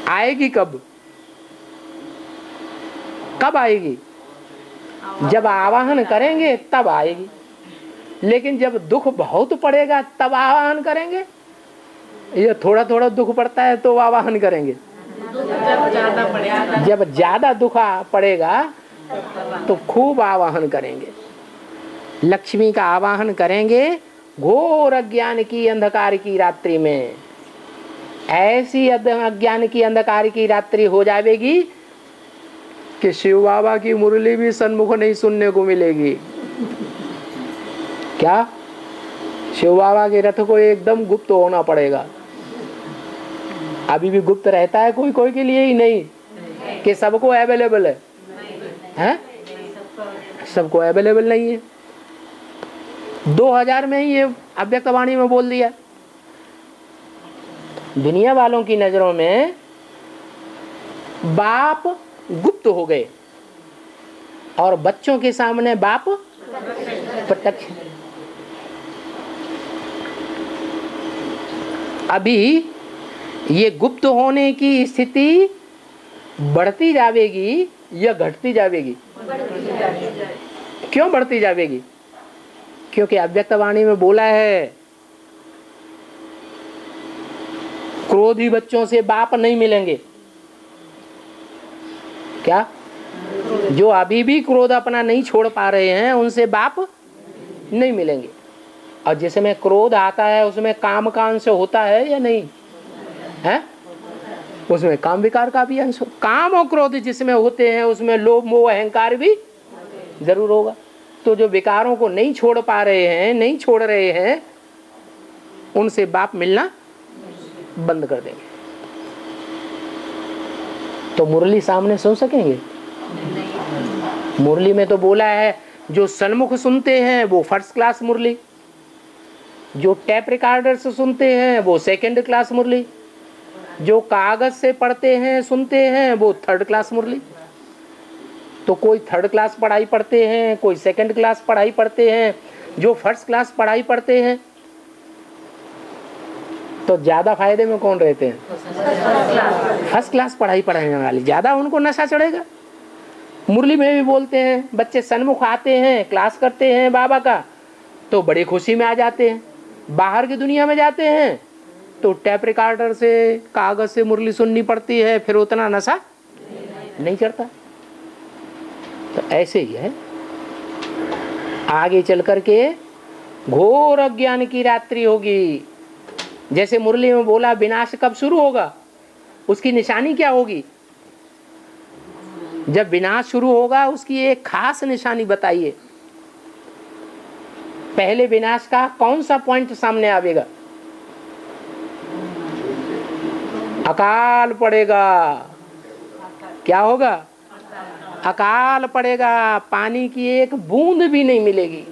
आएगी कब? कब आएगी? जब आवाहन करेंगे तब आएगी। लेकिन जब दुख बहुत पड़ेगा तब आवाहन करेंगे, ये थोड़ा थोड़ा दुख पड़ता है तो आवाहन करेंगे। जब ज्यादा दुख पड़ेगा तो खूब आवाहन करेंगे। लक्ष्मी का आवाहन करेंगे घोर अज्ञान की अंधकार की रात्रि में। ऐसी अज्ञान की अंधकार की रात्रि हो जाएगी कि शिव बाबा की मुरली भी सन्मुख नहीं सुनने को मिलेगी। क्या? शिव बाबा के रथ को एकदम गुप्त होना पड़ेगा। अभी भी गुप्त रहता है कोई कोई के लिए ही नहीं कि सबको अवेलेबल है, हैं? सबको अवेलेबल नहीं है। 2000 में ही ये अव्यक्त वाणी में बोल दिया। दुनिया वालों की नजरों में बाप गुप्त हो गए और बच्चों के सामने बाप प्रत्यक्ष। अभी ये गुप्त होने की स्थिति बढ़ती जाएगी या घटती जाएगी? क्यों बढ़ती जाएगी? क्योंकि अव्यक्त वाणी में बोला है क्रोधी बच्चों से बाप नहीं मिलेंगे। क्या? जो अभी भी क्रोध अपना नहीं छोड़ पा रहे हैं उनसे बाप नहीं मिलेंगे। और जिसमें क्रोध आता है उसमें काम का अंश होता है या नहीं है? उसमें काम विकार का भी अंश। काम और क्रोध जिसमें होते हैं उसमें लोभ मोह अहंकार भी जरूर होगा। तो जो विकारों को नहीं छोड़ पा रहे हैं, नहीं छोड़ रहे हैं, उनसे बाप मिलना बंद कर देंगे। तो मुरली सामने सुन सकेंगे? मुरली में तो बोला है जो सन्मुख सुनते हैं वो फर्स्ट क्लास मुरली, जो टैप रिकॉर्डर से सुनते हैं वो सेकंड क्लास मुरली, जो कागज से पढ़ते हैं सुनते हैं वो थर्ड क्लास मुरली। तो कोई थर्ड क्लास पढ़ाई पढ़ते हैं, कोई सेकंड क्लास पढ़ाई पढ़ते हैं। जो फर्स्ट क्लास पढ़ाई पढ़ते हैं तो ज्यादा फायदे में कौन रहते हैं? फर्स्ट क्लास पढ़ाई पढ़ाने वाले, ज्यादा उनको नशा चढ़ेगा। मुरली में भी बोलते हैं बच्चे सन्मुख आते हैं, क्लास करते हैं बाबा का तो बड़ी खुशी में आ जाते हैं। बाहर की दुनिया में जाते हैं तो टैप रिकॉर्डर से, कागज से मुरली सुननी पड़ती है, फिर उतना नशा नहीं चढ़ता। तो ऐसे ही है। आगे चल करके घोर अज्ञान की रात्रि होगी। जैसे मुरली में बोला विनाश कब शुरू होगा, उसकी निशानी क्या होगी? जब विनाश शुरू होगा उसकी एक खास निशानी बताइए। पहले विनाश का कौन सा पॉइंट सामने आवेगा? अकाल पड़ेगा। क्या होगा? अकाल पड़ेगा, पानी की एक बूंद भी नहीं मिलेगी।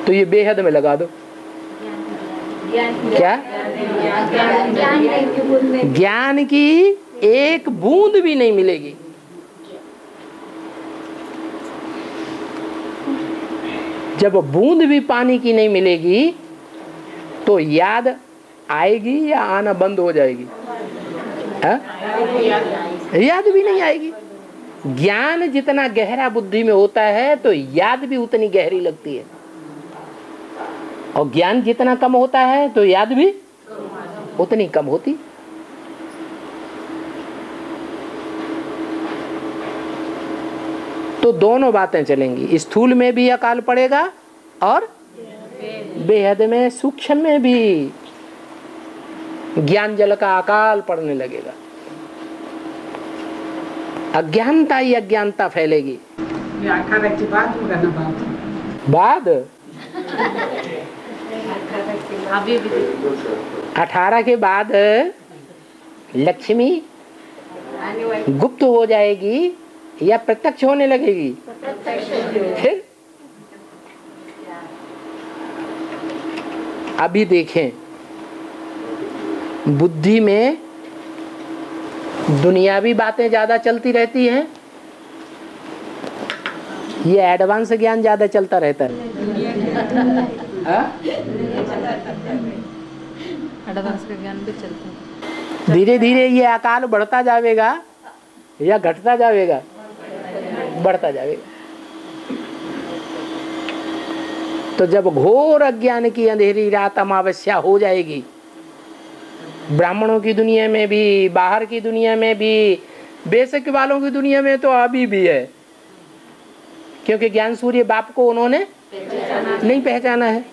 तो ये बेहद में लगा दो। क्या? ज्ञान की एक बूंद भी नहीं मिलेगी। जब बूंद भी पानी की नहीं मिलेगी तो याद आएगी या आना बंद हो जाएगी? याद भी नहीं आएगी। ज्ञान जितना गहरा बुद्धि में होता है तो याद भी उतनी गहरी लगती है, और ज्ञान जितना कम होता है तो याद भी उतनी कम होती। तो दोनों बातें चलेंगी, स्थूल में भी अकाल पड़ेगा और बेहद में, सूक्ष्म में भी ज्ञान जल का अकाल पड़ने लगेगा। अज्ञानता ही अज्ञानता फैलेगी। 18 के बाद होगा ना बाद? अभी भी 18 के बाद लक्ष्मी गुप्त हो जाएगी या प्रत्यक्ष होने लगेगी? फिर अभी देखें, बुद्धि में दुनियावी बातें ज्यादा चलती रहती हैं, ये एडवांस ज्ञान ज्यादा चलता रहता है। एडवांस का ज्ञान भी चलता है। धीरे धीरे ये अकाल बढ़ता जाएगा या घटता जाएगा? बढ़ता जाएगा। तो जब घोर अज्ञान की अंधेरी रात अमावस्या हो जाएगी, ब्राह्मणों की दुनिया में भी, बाहर की दुनिया में भी, बेशक वालों की दुनिया में तो अभी भी है, क्योंकि ज्ञान सूर्य बाप को उन्होंने नहीं पहचाना है।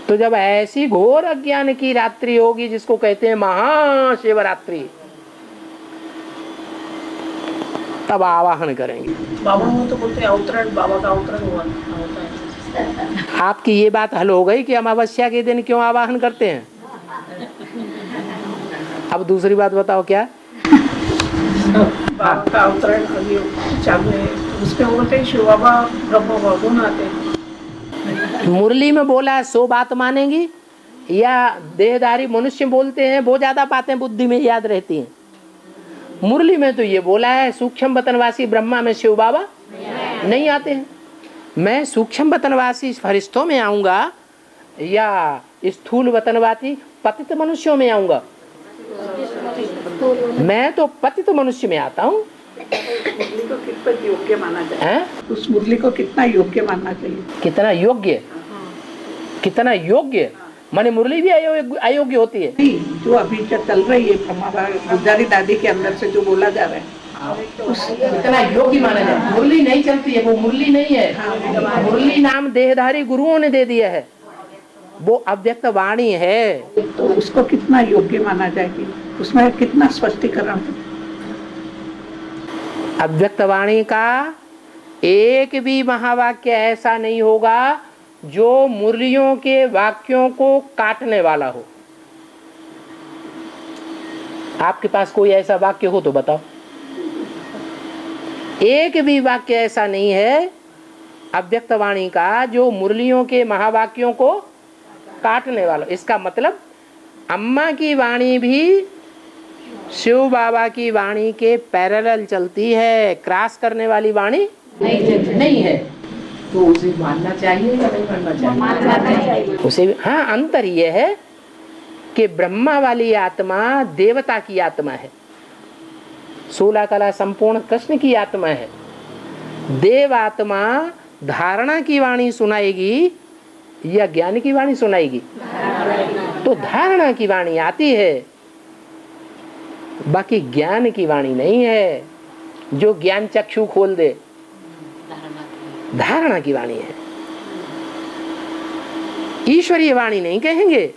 तो जब ऐसी घोर अज्ञान की रात्रि होगी जिसको कहते हैं महाशिवरात्रि, तब आवाहन करेंगे। बाबा वो तो बोलते हैं अवतरण, बाबा का अवतरण हुआ होता है। आपकी ये बात हल हो गई कि अमावस्या के दिन क्यों आवाहन करते हैं। अब दूसरी बात बताओ क्या। बाबा का अवतरण अभी चालू है, उसमें बोलते हैं शिव बाबा ब्रह्म भगवान आते हैं। मुरली में बोला है सो बात मानेंगी, या देहधारी मनुष्य बोलते हैं वो ज्यादा बातें बुद्धि में याद रहती हैं। मुरली में तो ये बोला है सूक्ष्म वतनवासी ब्रह्मा में शिव बाबा नहीं आते हैं। मैं सूक्ष्म वतनवासी फरिश्तों में आऊंगा या स्थूल वतनवासी पतित मनुष्यों में आऊंगा। मैं तो पतित मनुष्य में आता हूँ। मुरली को कितना योग्य माना जाए, उस मुरली को कितना योग्य मानना चाहिए। कितना योग्य, कितना योग्य माने मुरली भी अयोग्य होती है। नहीं, जो अभी जो चल रही है हमारा गुजारी दादी के अंदर से जो बोला जा रहा है कितना योग्य माना जाए। मुरली नहीं चलती है, वो मुरली नहीं है। मुरली नाम देहधारी गुरुओं ने दे दिया है, वो अव्यक्त वाणी है। तो उसको कितना योग्य माना जाएगी, उसमें कितना स्पष्टीकरण। अव्यक्त वाणी का एक भी महावाक्य ऐसा नहीं होगा जो मुरलियों के वाक्यों को काटने वाला हो। आपके पास कोई ऐसा वाक्य हो तो बताओ। एक भी वाक्य ऐसा नहीं है अव्यक्त वाणी का जो मुरलियों के महावाक्यों को काटने वाला। इसका मतलब अम्मा की वाणी भी शिव बाबा की वाणी के पैरेलल चलती है, क्रॉस करने वाली वाणी नहीं है। तो उसे मानना चाहिए या नहीं मानना चाहिए? उसे हाँ, अंतर यह है कि ब्रह्मा वाली आत्मा देवता की आत्मा है, 16 कला संपूर्ण कृष्ण की आत्मा है। देव आत्मा धारणा की वाणी सुनाएगी या ज्ञान की वाणी सुनाएगी? तो धारणा की वाणी आती है, बाकी ज्ञान की वाणी नहीं है। जो ज्ञान चक्षु खोल दे, धारणा की वाणी है। ईश्वरीय वाणी नहीं कहेंगे।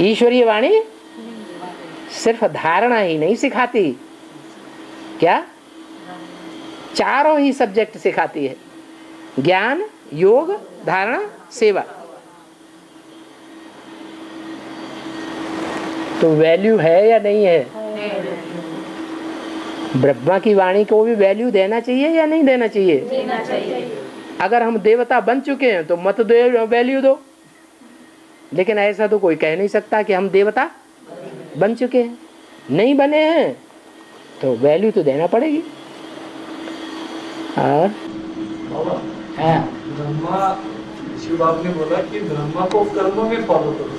ईश्वरीय वाणी सिर्फ धारणा ही नहीं सिखाती, क्या चारों ही सब्जेक्ट सिखाती है, ज्ञान, योग, धारणा, सेवा। तो वैल्यू है या नहीं है? ब्रह्मा की वाणी को भी वैल्यू देना चाहिए या नहीं देना चाहिए? देना चाहिए। अगर हम देवता बन चुके हैं तो मत दो, वैल्यू दो। लेकिन ऐसा तो कोई कह नहीं सकता कि हम देवता बन चुके हैं। नहीं बने हैं तो वैल्यू तो देना पड़ेगी। और हाँ, ब्रह्मा शिव बाबा ने बोला कि ब्रह्मा को कर्म में फॉलो करो,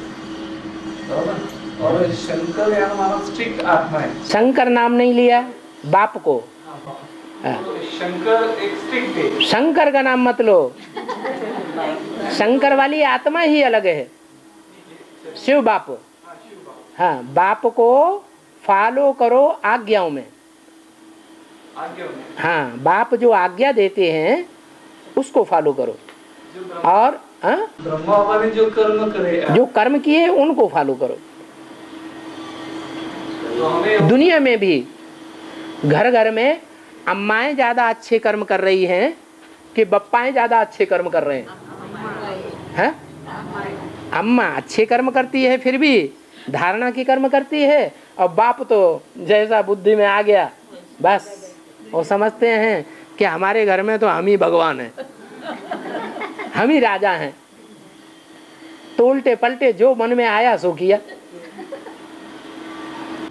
और शंकर यार हमारा स्ट्रिक्ट आत्मा है। शंकर नाम नहीं लिया बाप को। हाँ। तो शंकर एक स्ट्रिक्ट है। शंकर का नाम मत लो, शंकर वाली आत्मा ही अलग है। शिव बाप, हाँ, बाप को फॉलो करो आज्ञाओं में। हाँ, बाप जो आज्ञा देते हैं उसको फॉलो करो। और ब्रह्मा बाबा ने जो कर्म करे, जो कर्म किए उनको फॉलो करो। तो हमें दुनिया में भी घर घर में अम्माएं ज्यादा अच्छे कर्म कर रही हैं कि बप्पाएं ज्यादा अच्छे कर्म कर रहे हैं? अम्मा अच्छे कर्म करती है, फिर भी धारणा की कर्म करती है, और बाप तो जैसा बुद्धि में आ गया बस वो समझते हैं कि हमारे घर में तो हम ही भगवान हैं, हम ही राजा हैं। तो उल्टे पलटे जो मन में आया सो किया।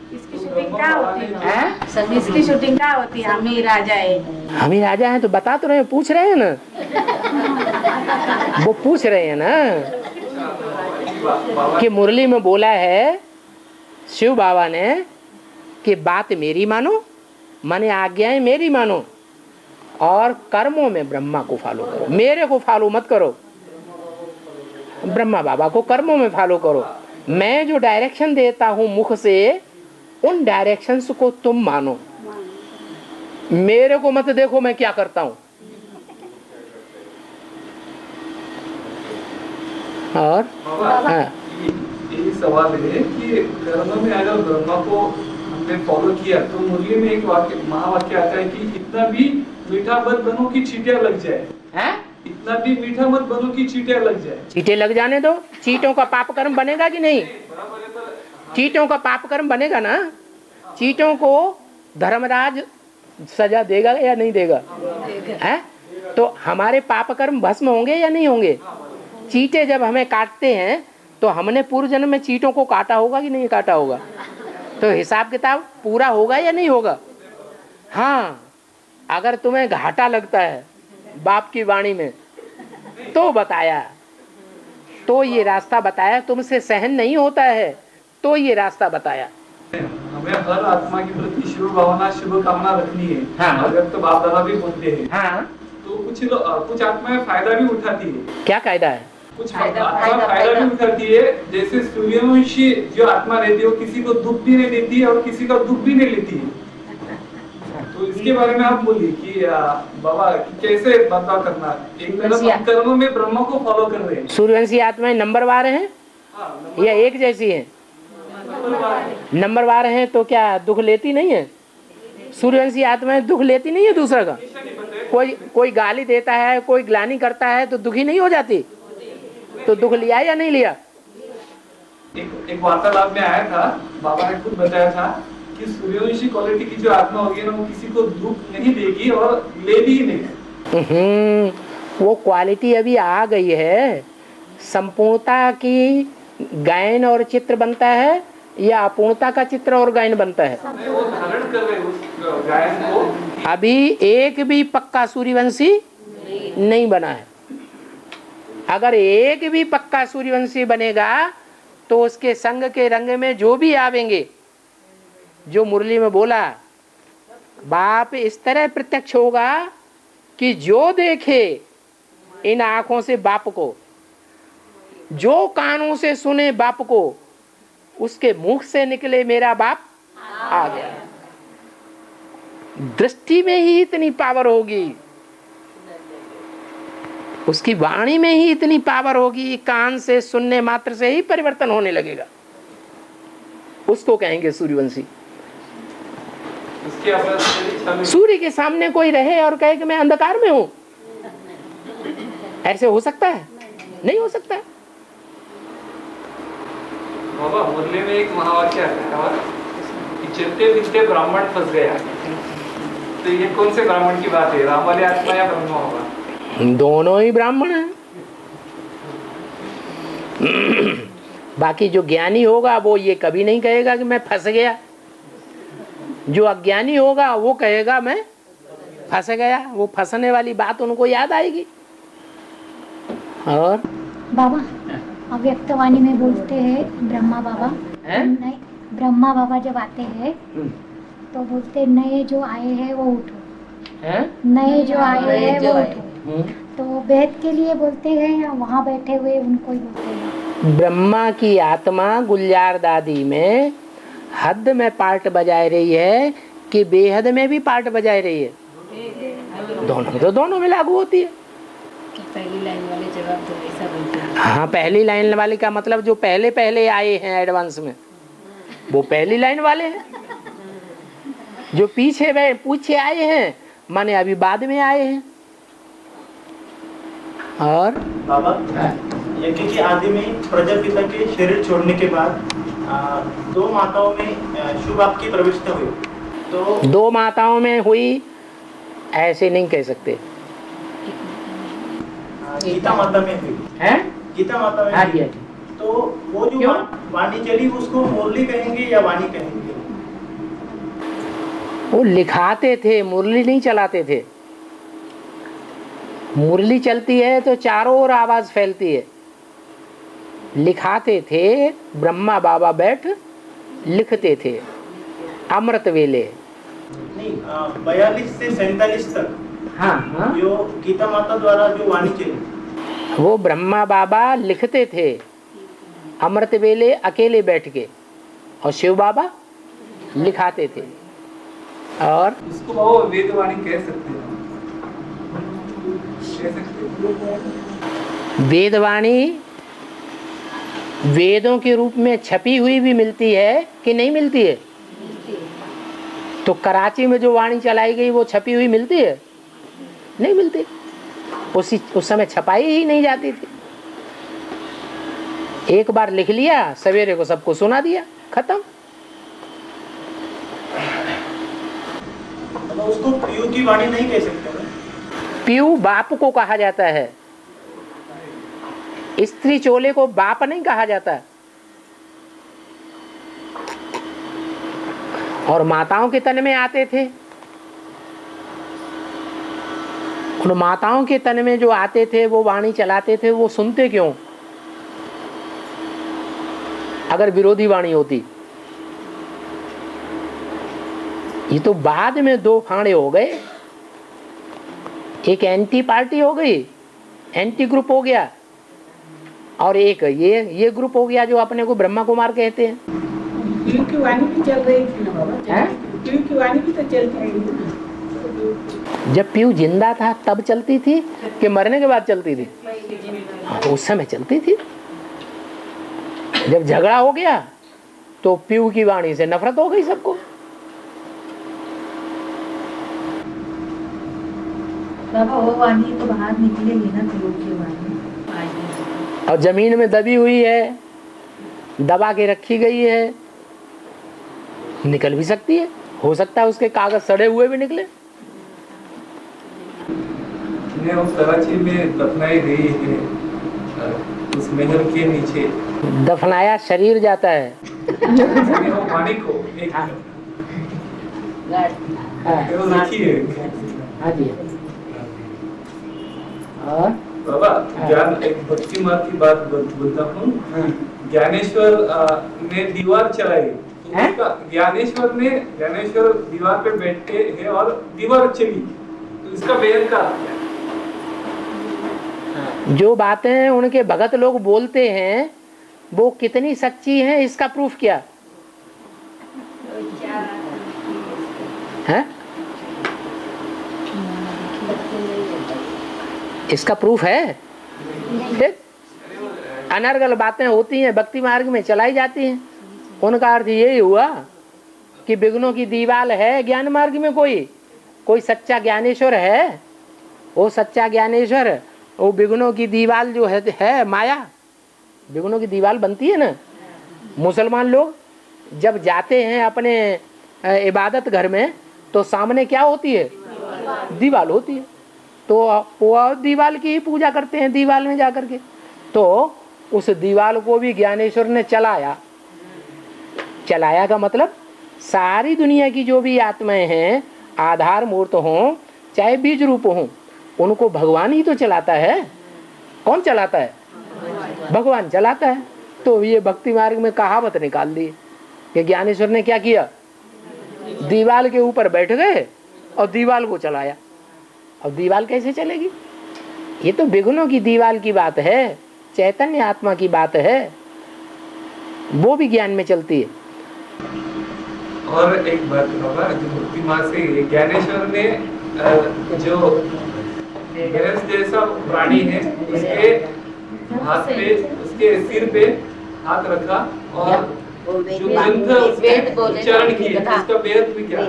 इसकी शूटिंग क्या होती है? सब इसकी शूटिंग क्या होती है? हम ही राजा है। हम ही राजा हैं तो बता तो रहे हैं, पूछ रहे हैं ना। वो पूछ रहे हैं ना कि मुरली में बोला है शिव बाबा ने कि बात मेरी मानो, माने आज्ञाएं मेरी मानो, और कर्मों में ब्रह्मा को फॉलो करो। मेरे को फॉलो मत करो, ब्रह्मा बाबा को कर्मों में फॉलो करो। मैं जो डायरेक्शन देता हूं मुख से, उन डायरेक्शंस को तुम मानो। मेरे को मत देखो मैं क्या करता हूं। और हाँ, यही सवाल है कि कर्म में अगर ब्रह्मा को हमने फॉलो किया तो मुरली में एक वाक्य महावाक्य आता है कि इतना भी मीठा मत बनो कि चींटियां लग जाए। हैं? इतना भी मीठा मत बनो कि चींटियां लग जाए। चींटे लग जाने दो, चींटों का पाप कर्म बनेगा कि नहीं? चींटों का पाप कर्म बनेगा ना। चींटों को धर्मराज सजा देगा या नहीं देगा? हैं? तो हमारे पाप कर्म भस्म होंगे या नहीं होंगे? चींटे जब हमें काटते हैं तो हमने पूर्व जन्म में चींटों को काटा होगा कि नहीं काटा होगा? तो हिसाब किताब पूरा होगा या नहीं होगा? हाँ, अगर तुम्हें घाटा लगता है बाप की वाणी में तो बताया, तो ये रास्ता बताया। तुमसे सहन नहीं होता है तो ये रास्ता बताया। हमें हर आत्मा के प्रति शुभ भावना शुभ कामना रखनी है। हाँ। अगर तो बाप दादा भी बोलते हैं। हाँ, तो कुछ आत्माएं फायदा भी उठाती है। क्या कायदा है? कुछ आत्मा फायदा भी उठाती है। जैसे सूर्यवंशी जो आत्मा रहती है वो किसी को दुख भी नहीं देती है और किसी का दुख भी नहीं लेती है। तो इसके बारे में आप बोलिए कि बाबा कैसे बर्ताव करना। एक तरफ हम कर्म में ब्रह्म को फॉलो कर रहे हैं। सूर्यवंशी आत्माएं नंबरवार हैं या एक जैसी हैं? नंबरवार हैं तो क्या दुख लेती नहीं है? सूर्यवंशी आत्माएं दुख लेती नहीं है दूसरा का। कोई गाली देता है, कोई ग्लानि करता है तो दुखी नहीं हो जाती? तो दुख लिया या नहीं लिया? एक वार्तालाप में आया था, बाबा ने खुद बताया था कि सूर्यवंशी क्वालिटी की जो आत्मा होगी ना वो किसी को दुख नहीं देगी और ले भी नहीं। वो क्वालिटी अभी आ गई है। संपूर्णता की गायन और चित्र बनता है या अपूर्णता का चित्र और गायन बनता है? वो धारण कर रहे उस गायन को। अभी एक भी पक्का सूर्यवंशी नहीं बना है। अगर एक भी पक्का सूर्यवंशी बनेगा तो उसके संग के रंग में जो भी आवेंगे, जो मुरली में बोला, बाप इस तरह प्रत्यक्ष होगा कि जो देखे इन आंखों से बाप को, जो कानों से सुने बाप को, उसके मुख से निकले मेरा बाप आ गया। दृष्टि में ही इतनी पावर होगी, उसकी वाणी में ही इतनी पावर होगी, कान से सुनने मात्र से ही परिवर्तन होने लगेगा। उसको कहेंगे सूर्यवंशी। सूर्य के सामने कोई रहे और कहे कि मैं अंधकार में हूं, ऐसे हो सकता है? नहीं हो सकता। बाबा मुरली में एक महावाक्य आता है कि चलते फिरते ब्राह्मण फंस गया। तो ये कौन से ब्राह्मण की बात है? राम वाले आत्मा या ब्रह्मा होगा? दोनों ही ब्राह्मण हैं। बाकी जो ज्ञानी होगा वो ये कभी नहीं कहेगा कि मैं फंस गया। जो अज्ञानी होगा वो कहेगा मैं फंस गया। वो फंसने वाली बात उनको याद आएगी। और बाबा अव्यक्तवाणी में बोलते हैं ब्रह्मा बाबा नहीं, ब्रह्मा बाबा जब आते हैं तो बोलते नए जो आए हैं वो उठो, नए जो आए हैं वो उठो। तो वेद के लिए बोलते हैं या वहाँ बैठे हुए उनको ही बोलते हैं? ब्रह्मा की आत्मा गुलजार दादी में हद में पार्ट बजाए रही है कि बेहद में भी पार्ट बजाए रही है? दोनों तो दोनों में लागू होती है। पहली लाइन वाले जवाब तो ऐसा बोलते हैं। हाँ, पहली लाइन वाले का मतलब जो पहले पहले आए हैं एडवांस में, वो पहली लाइन वाले हैं। जो पीछे आए हैं माने अभी बाद में आए हैं। और बाबा यज्ञ की आदि में प्रजापिता के शरीर छोड़ने के बाद दो माताओं में शुभ आपकी प्रविष्टा हुई। तो दो माताओं में हुई ऐसे नहीं कह सकते। गीता माता में हुई है? गीता माता में हुई। तो वो जो वाणी चली उसको मुरली कहेंगे या वाणी कहेंगे? वो लिखाते थे, मुरली नहीं चलाते थे। मुरली चलती है तो चारों ओर आवाज फैलती है। लिखाते थे, ब्रह्मा बाबा बैठ लिखते थे अमृत वेले। नहीं, 42 से 47 तक हाँ, जो गीता माता द्वारा जो वाणी चली वो ब्रह्मा बाबा लिखते थे अमृत वेले अकेले बैठ के, और शिव बाबा लिखाते थे। और उसको वो वेदवाणी कह सकते हैं, कह सकते हैं। वेदवाणी वेदों के रूप में छपी हुई भी मिलती है कि नहीं मिलती है? तो कराची में जो वाणी चलाई गई वो छपी हुई मिलती है? नहीं मिलती। उस समय छपाई ही नहीं जाती थी। एक बार लिख लिया, सवेरे को सबको सुना दिया, खत्म। तो उसको पीयू की वाणी नहीं कह सकते। पीयू बाप को कहा जाता है, स्त्री चोले को बाप नहीं कहा जाता। और माताओं के तन में आते थे, उन माताओं के तन में जो आते थे वो वाणी चलाते थे, वो सुनते क्यों? अगर विरोधी वाणी होती। ये तो बाद में दो फाड़े हो गए, एक एंटी पार्टी हो गई, एंटी ग्रुप हो गया, और एक ये ग्रुप हो गया जो अपने को ब्रह्मा कुमार कहते हैं। पीयू की वाणी भी चल रही थी ना बाबा, पीयू की वाणी भी तो चलती रही थी। जब पीयू जिंदा था तब चलती थी कि मरने के बाद चलती थी? हाँ, तो उस समय चलती थी। जब झगड़ा हो गया तो पीयू की वाणी से नफरत हो गई सबको। बाबा वो वाणी तो बाहर निकलेगी ना, पीयू की वाणी। और जमीन में दबी हुई है, दबा के रखी गई है, निकल भी सकती है। हो सकता है उसके कागज सड़े हुए भी निकले। उस कराची में दफनाई गई है, उस महल के नीचे। दफनाया शरीर जाता है। वो वाणी को एक रखिए। हाँ जी। और बाबा ज्ञान, एक भक्ति मार्ग की बात बोलता हूँ। ज्ञानेश्वर ने दीवार चलाई, तो ज्ञानेश्वर दीवार पे बैठे हैं और दीवार चली, तो इसका बेहद का जो बातें उनके भगत लोग बोलते हैं वो कितनी सच्ची हैं, इसका प्रूफ क्या है? इसका प्रूफ है? ठीक, अनर्गल बातें होती हैं, भक्ति मार्ग में चलाई जाती हैं। उनका अर्थ यही हुआ कि विघ्नों की दीवाल है ज्ञान मार्ग में। कोई सच्चा ज्ञानेश्वर है, वो सच्चा ज्ञानेश्वर, वो विघ्नों की दीवाल जो है माया, विघ्नों की दीवाल बनती है ना। मुसलमान लोग जब जाते हैं अपने इबादत घर में तो सामने क्या होती है? दीवाल होती है। तो वो दीवाल की ही पूजा करते हैं, दीवाल में जाकर के। तो उस दीवाल को भी ज्ञानेश्वर ने चलाया का मतलब सारी दुनिया की जो भी आत्माएं हैं, आधार मूर्त हों चाहे बीज रूप हों, उनको भगवान ही तो चलाता है। कौन चलाता है? भगवान चलाता है। तो ये भक्ति मार्ग में कहावत निकाल दी कि ज्ञानेश्वर ने क्या किया? दीवाल के ऊपर बैठ गए और दीवाल को चलाया। अब दीवाल कैसे चलेगी? ये तो विघ्नों की दीवाल की बात है, चैतन्य आत्मा की बात है, वो भी ज्ञान में चलती है। और एक बात बाबा, जो भक्ति मार्ग से ज्ञानेश्वर ने जो भैंस जैसा प्राणी है उसके हाथ पे, उसके सिर पे हाथ रखा और जो ग्रंथ उच्चारण किए, उसका वेद भी क्या?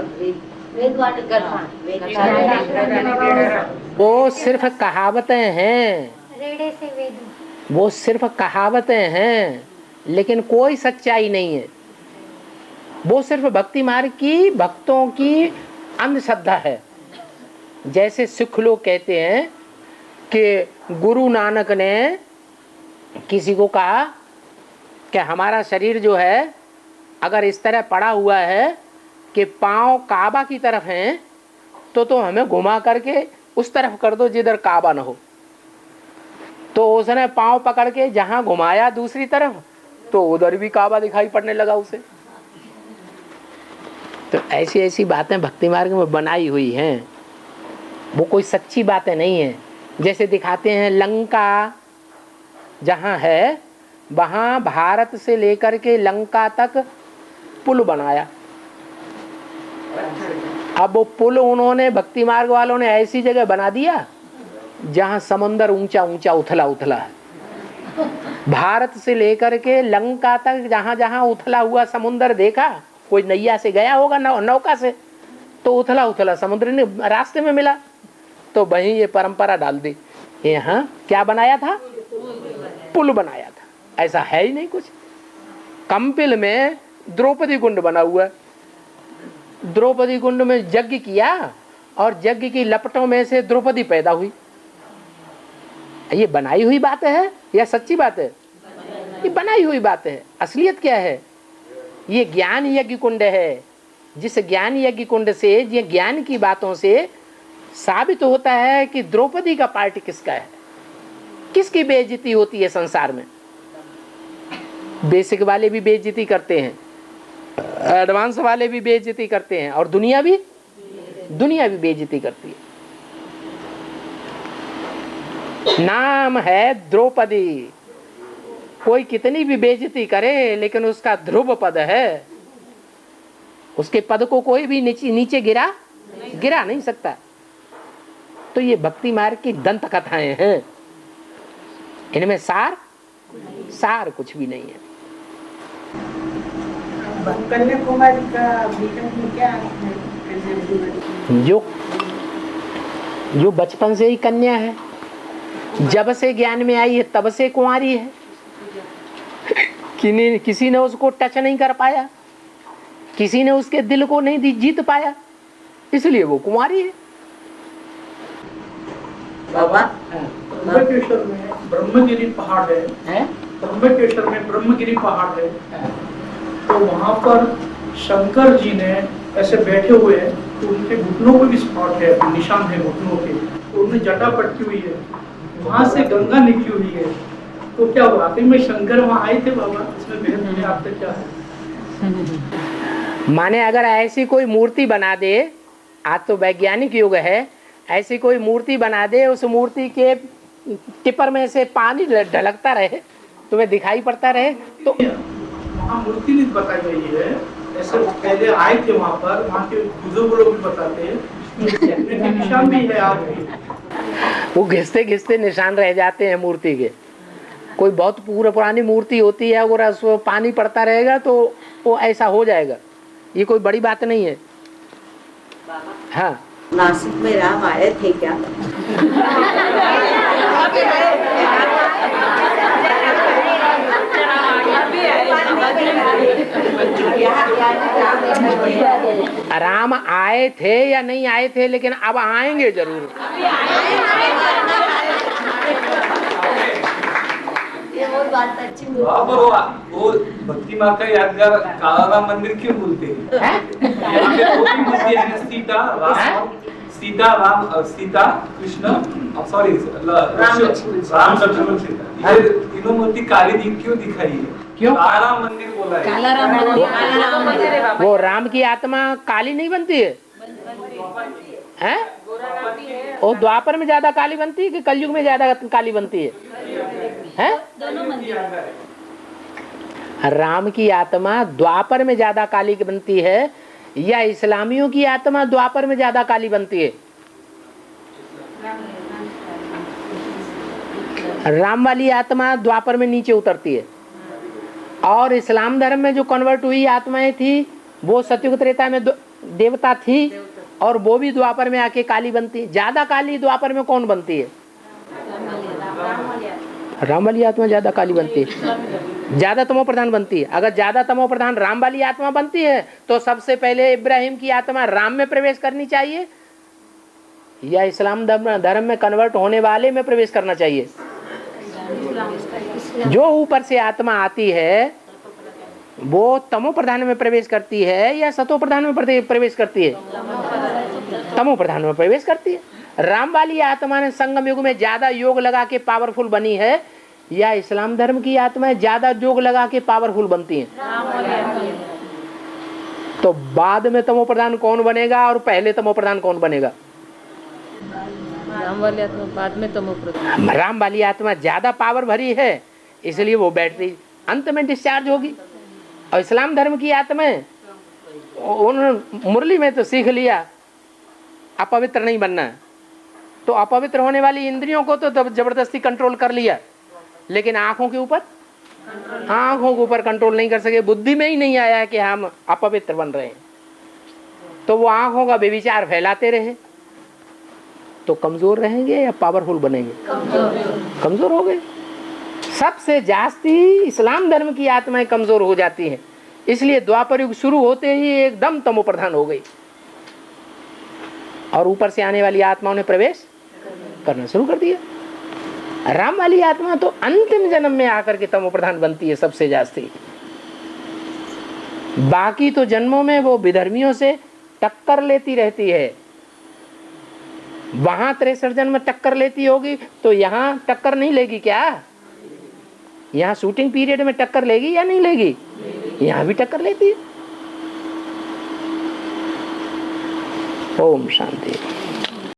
वो सिर्फ कहावतें हैं, वो सिर्फ कहावतें हैं, लेकिन कोई सच्चाई नहीं है। वो सिर्फ भक्ति मार्ग की भक्तों की अंधश्रद्धा है। जैसे सिख लोग कहते हैं कि गुरु नानक ने किसी को कहा कि हमारा शरीर जो है अगर इस तरह पड़ा हुआ है कि पांव काबा की तरफ हैं तो हमें घुमा करके उस तरफ कर दो जिधर काबा न हो। तो उसने पांव पकड़ के जहां घुमाया दूसरी तरफ तो उधर भी काबा दिखाई पड़ने लगा उसे। तो ऐसी ऐसी बातें भक्ति मार्ग में बनाई हुई हैं, वो कोई सच्ची बातें नहीं है। जैसे दिखाते हैं लंका जहाँ है वहाँ भारत से लेकर के लंका तक पुल बनाया। अब वो पुल उन्होंने भक्ति मार्ग वालों ने ऐसी जगह बना दिया जहां समुद्र ऊंचा ऊंचा उथला उथला है। भारत से लेकर के लंका तक जहां जहां उथला हुआ समुद्र देखा, कोई नैया से गया होगा नौका से, तो उथला उथला समुद्र ने रास्ते में मिला, तो वहीं ये परंपरा डाल दी। यहाँ क्या बनाया था? पुल बनाया था। ऐसा है ही नहीं कुछ। कंपिल में द्रौपदी कुंड बना हुआ है। द्रौपदी कुंड में यज्ञ किया और यज्ञ की लपटों में से द्रौपदी पैदा हुई। ये बनाई हुई बात है या सच्ची बात है? ये बनाई हुई बात है। असलियत क्या है? ये ज्ञान यज्ञ कुंड है। जिस ज्ञान यज्ञ कुंड से, ये ज्ञान की बातों से साबित होता है कि द्रौपदी का पार्ट किसका है, किसकी बेइज्जती होती है संसार में। बेसिक वाले भी बेइज्जती करते हैं, एडवांस वाले भी बेइज्जती करते हैं, और दुनिया भी बेइज्जती करती है। नाम है द्रौपदी। कोई कितनी भी बेइज्जती करे लेकिन उसका ध्रुव पद है। उसके पद को कोई भी नीचे गिरा नहीं सकता। तो ये भक्ति मार्ग की दंत कथाएं हैं। इनमें सार कुछ भी नहीं है। कन्याकुमारी का भीषण में क्या है? जो बचपन से ही कन्या है, जब से ज्ञान में आई है तब से कुंवारी है। किसी ने उसको टच नहीं कर पाया, किसी ने उसके दिल को नहीं जीत पाया, इसलिए वो कुंवारी है। बाबा त्र्यंबकेश्वर में ब्रह्मगिरी पहाड़ है। त्र्यंबकेश्वर में ब्रह्मगिरी पहाड़ है। तो वहाँ पर शंकर जी ने ऐसे बैठे हुए हैं, तो उनके घुटनों पे भी स्पॉट है, निशान है घुटनों के। तो उनमें जटा पटकी हुई है, वहाँ से गंगा निकली हुई है। तो क्या वाकई में शंकर वहाँ आए थे बाबा? इसमें भेद आपका क्या है? माने अगर ऐसी कोई मूर्ति बना दे, आज तो वैज्ञानिक युग है, ऐसी कोई मूर्ति बना दे, उस मूर्ति के टिपर में से पानी ढलकता रहे, तुम्हें दिखाई पड़ता रहे, तो वहाँ मूर्ति नहीं बताई गई है। ऐसे पहले आए थे वहाँ पर, वहाँ के बुजुर्ग लोग भी बताते हैं, निशान भी है आज भी। वो घिसते घिसते निशान रह जाते हैं मूर्ति के। कोई बहुत पुरानी मूर्ति होती है, अगर उसमें पानी पड़ता रहेगा तो वो ऐसा हो जाएगा। ये कोई बड़ी बात नहीं है। हाँ, नासिक में राम आए थे क्या? राम आए थे या नहीं आए थे, लेकिन अब आएंगे जरूर। वो भक्ति माँ का यादगार काला मंदिर क्यों बोलते हैं? यहाँ पे दो ही मंदिर है, सीता कृष्ण, सॉरी राम लक्ष्मण सीता। ये तीनों मूर्ति काली क्यों दिखाई है? क्यों काला मंदिर बोला है? वो राम की आत्मा काली नहीं बनती है, हैं? वो द्वापर में ज्यादा काली बनती है कि कलयुग में ज्यादा काली बनती है? हैं? राम की आत्मा द्वापर में ज्यादा काली बनती है या इस्लामियों की आत्मा द्वापर में ज्यादा काली बनती है? राम वाली आत्मा द्वापर में नीचे उतरती है, और इस्लाम धर्म में जो कन्वर्ट हुई आत्माएं थी वो सतयुग त्रेता में देवता थी, और वो भी द्वापर में आके काली बनती है। ज्यादा काली द्वापर में कौन बनती है? राम वाली आत्मा ज्यादा काली बनती है, ज्यादा तमो प्रधान बनती है। अगर ज्यादा तमो प्रधान राम वाली आत्मा बनती है तो सबसे पहले इब्राहिम की आत्मा राम में प्रवेश करनी चाहिए या इस्लाम धर्म में कन्वर्ट होने वाले में प्रवेश करना चाहिए? जो ऊपर से आत्मा आती है वो तमो प्रधान में प्रवेश करती है या सतो प्रधान में प्रवेश करती है? तमो प्रधान में प्रवेश करती है। राम वाली आत्मा ने संगम युग में ज्यादा योग लगा के पावरफुल बनी है या इस्लाम धर्म की आत्माएं ज्यादा योग लगा के पावरफुल बनती हैं? तो बाद में तमो प्रधान कौन बनेगा और पहले तमो प्रधान कौन बनेगा? राम वाली आत्मा बाद में तमो प्रधान। राम वाली आत्मा ज्यादा पावर भरी है, इसलिए वो बैटरी अंत में डिस्चार्ज होगी। और इस्लाम धर्म की आत्माएं उन्होंने मुरली में तो सीख लिया अपवित्र नहीं बनना है, तो अपवित्र होने वाली इंद्रियों को तो तब जबरदस्ती कंट्रोल कर लिया, लेकिन आंखों के ऊपर कंट्रोल नहीं कर सके। बुद्धि में ही नहीं आया कि हम अपवित्र बन रहे हैं, तो वो आंखों का व्यभिचार फैलाते रहे, तो कमजोर रहेंगे या पावरफुल बनेंगे? कमजोर हो गए। सबसे जास्ती इस्लाम धर्म की आत्माएं कमजोर हो जाती हैं, इसलिए द्वापर युग शुरू होते ही एकदम तमो प्रधान हो गई, और ऊपर से आने वाली आत्माओं ने प्रवेश करना शुरू कर दिया। राम वाली आत्मा तो अंतिम जन्म में आकर के तमो प्रधान बनती है सबसे जास्ती। बाकी तो जन्मों में वो विधर्मियों से टक्कर लेती रहती है। वहां 63 जन्म में टक्कर लेती होगी, तो यहां टक्कर नहीं लेगी क्या? यहां शूटिंग पीरियड में टक्कर लेगी या नहीं लेगी? यहां भी टक्कर लेती है। ओम शांति।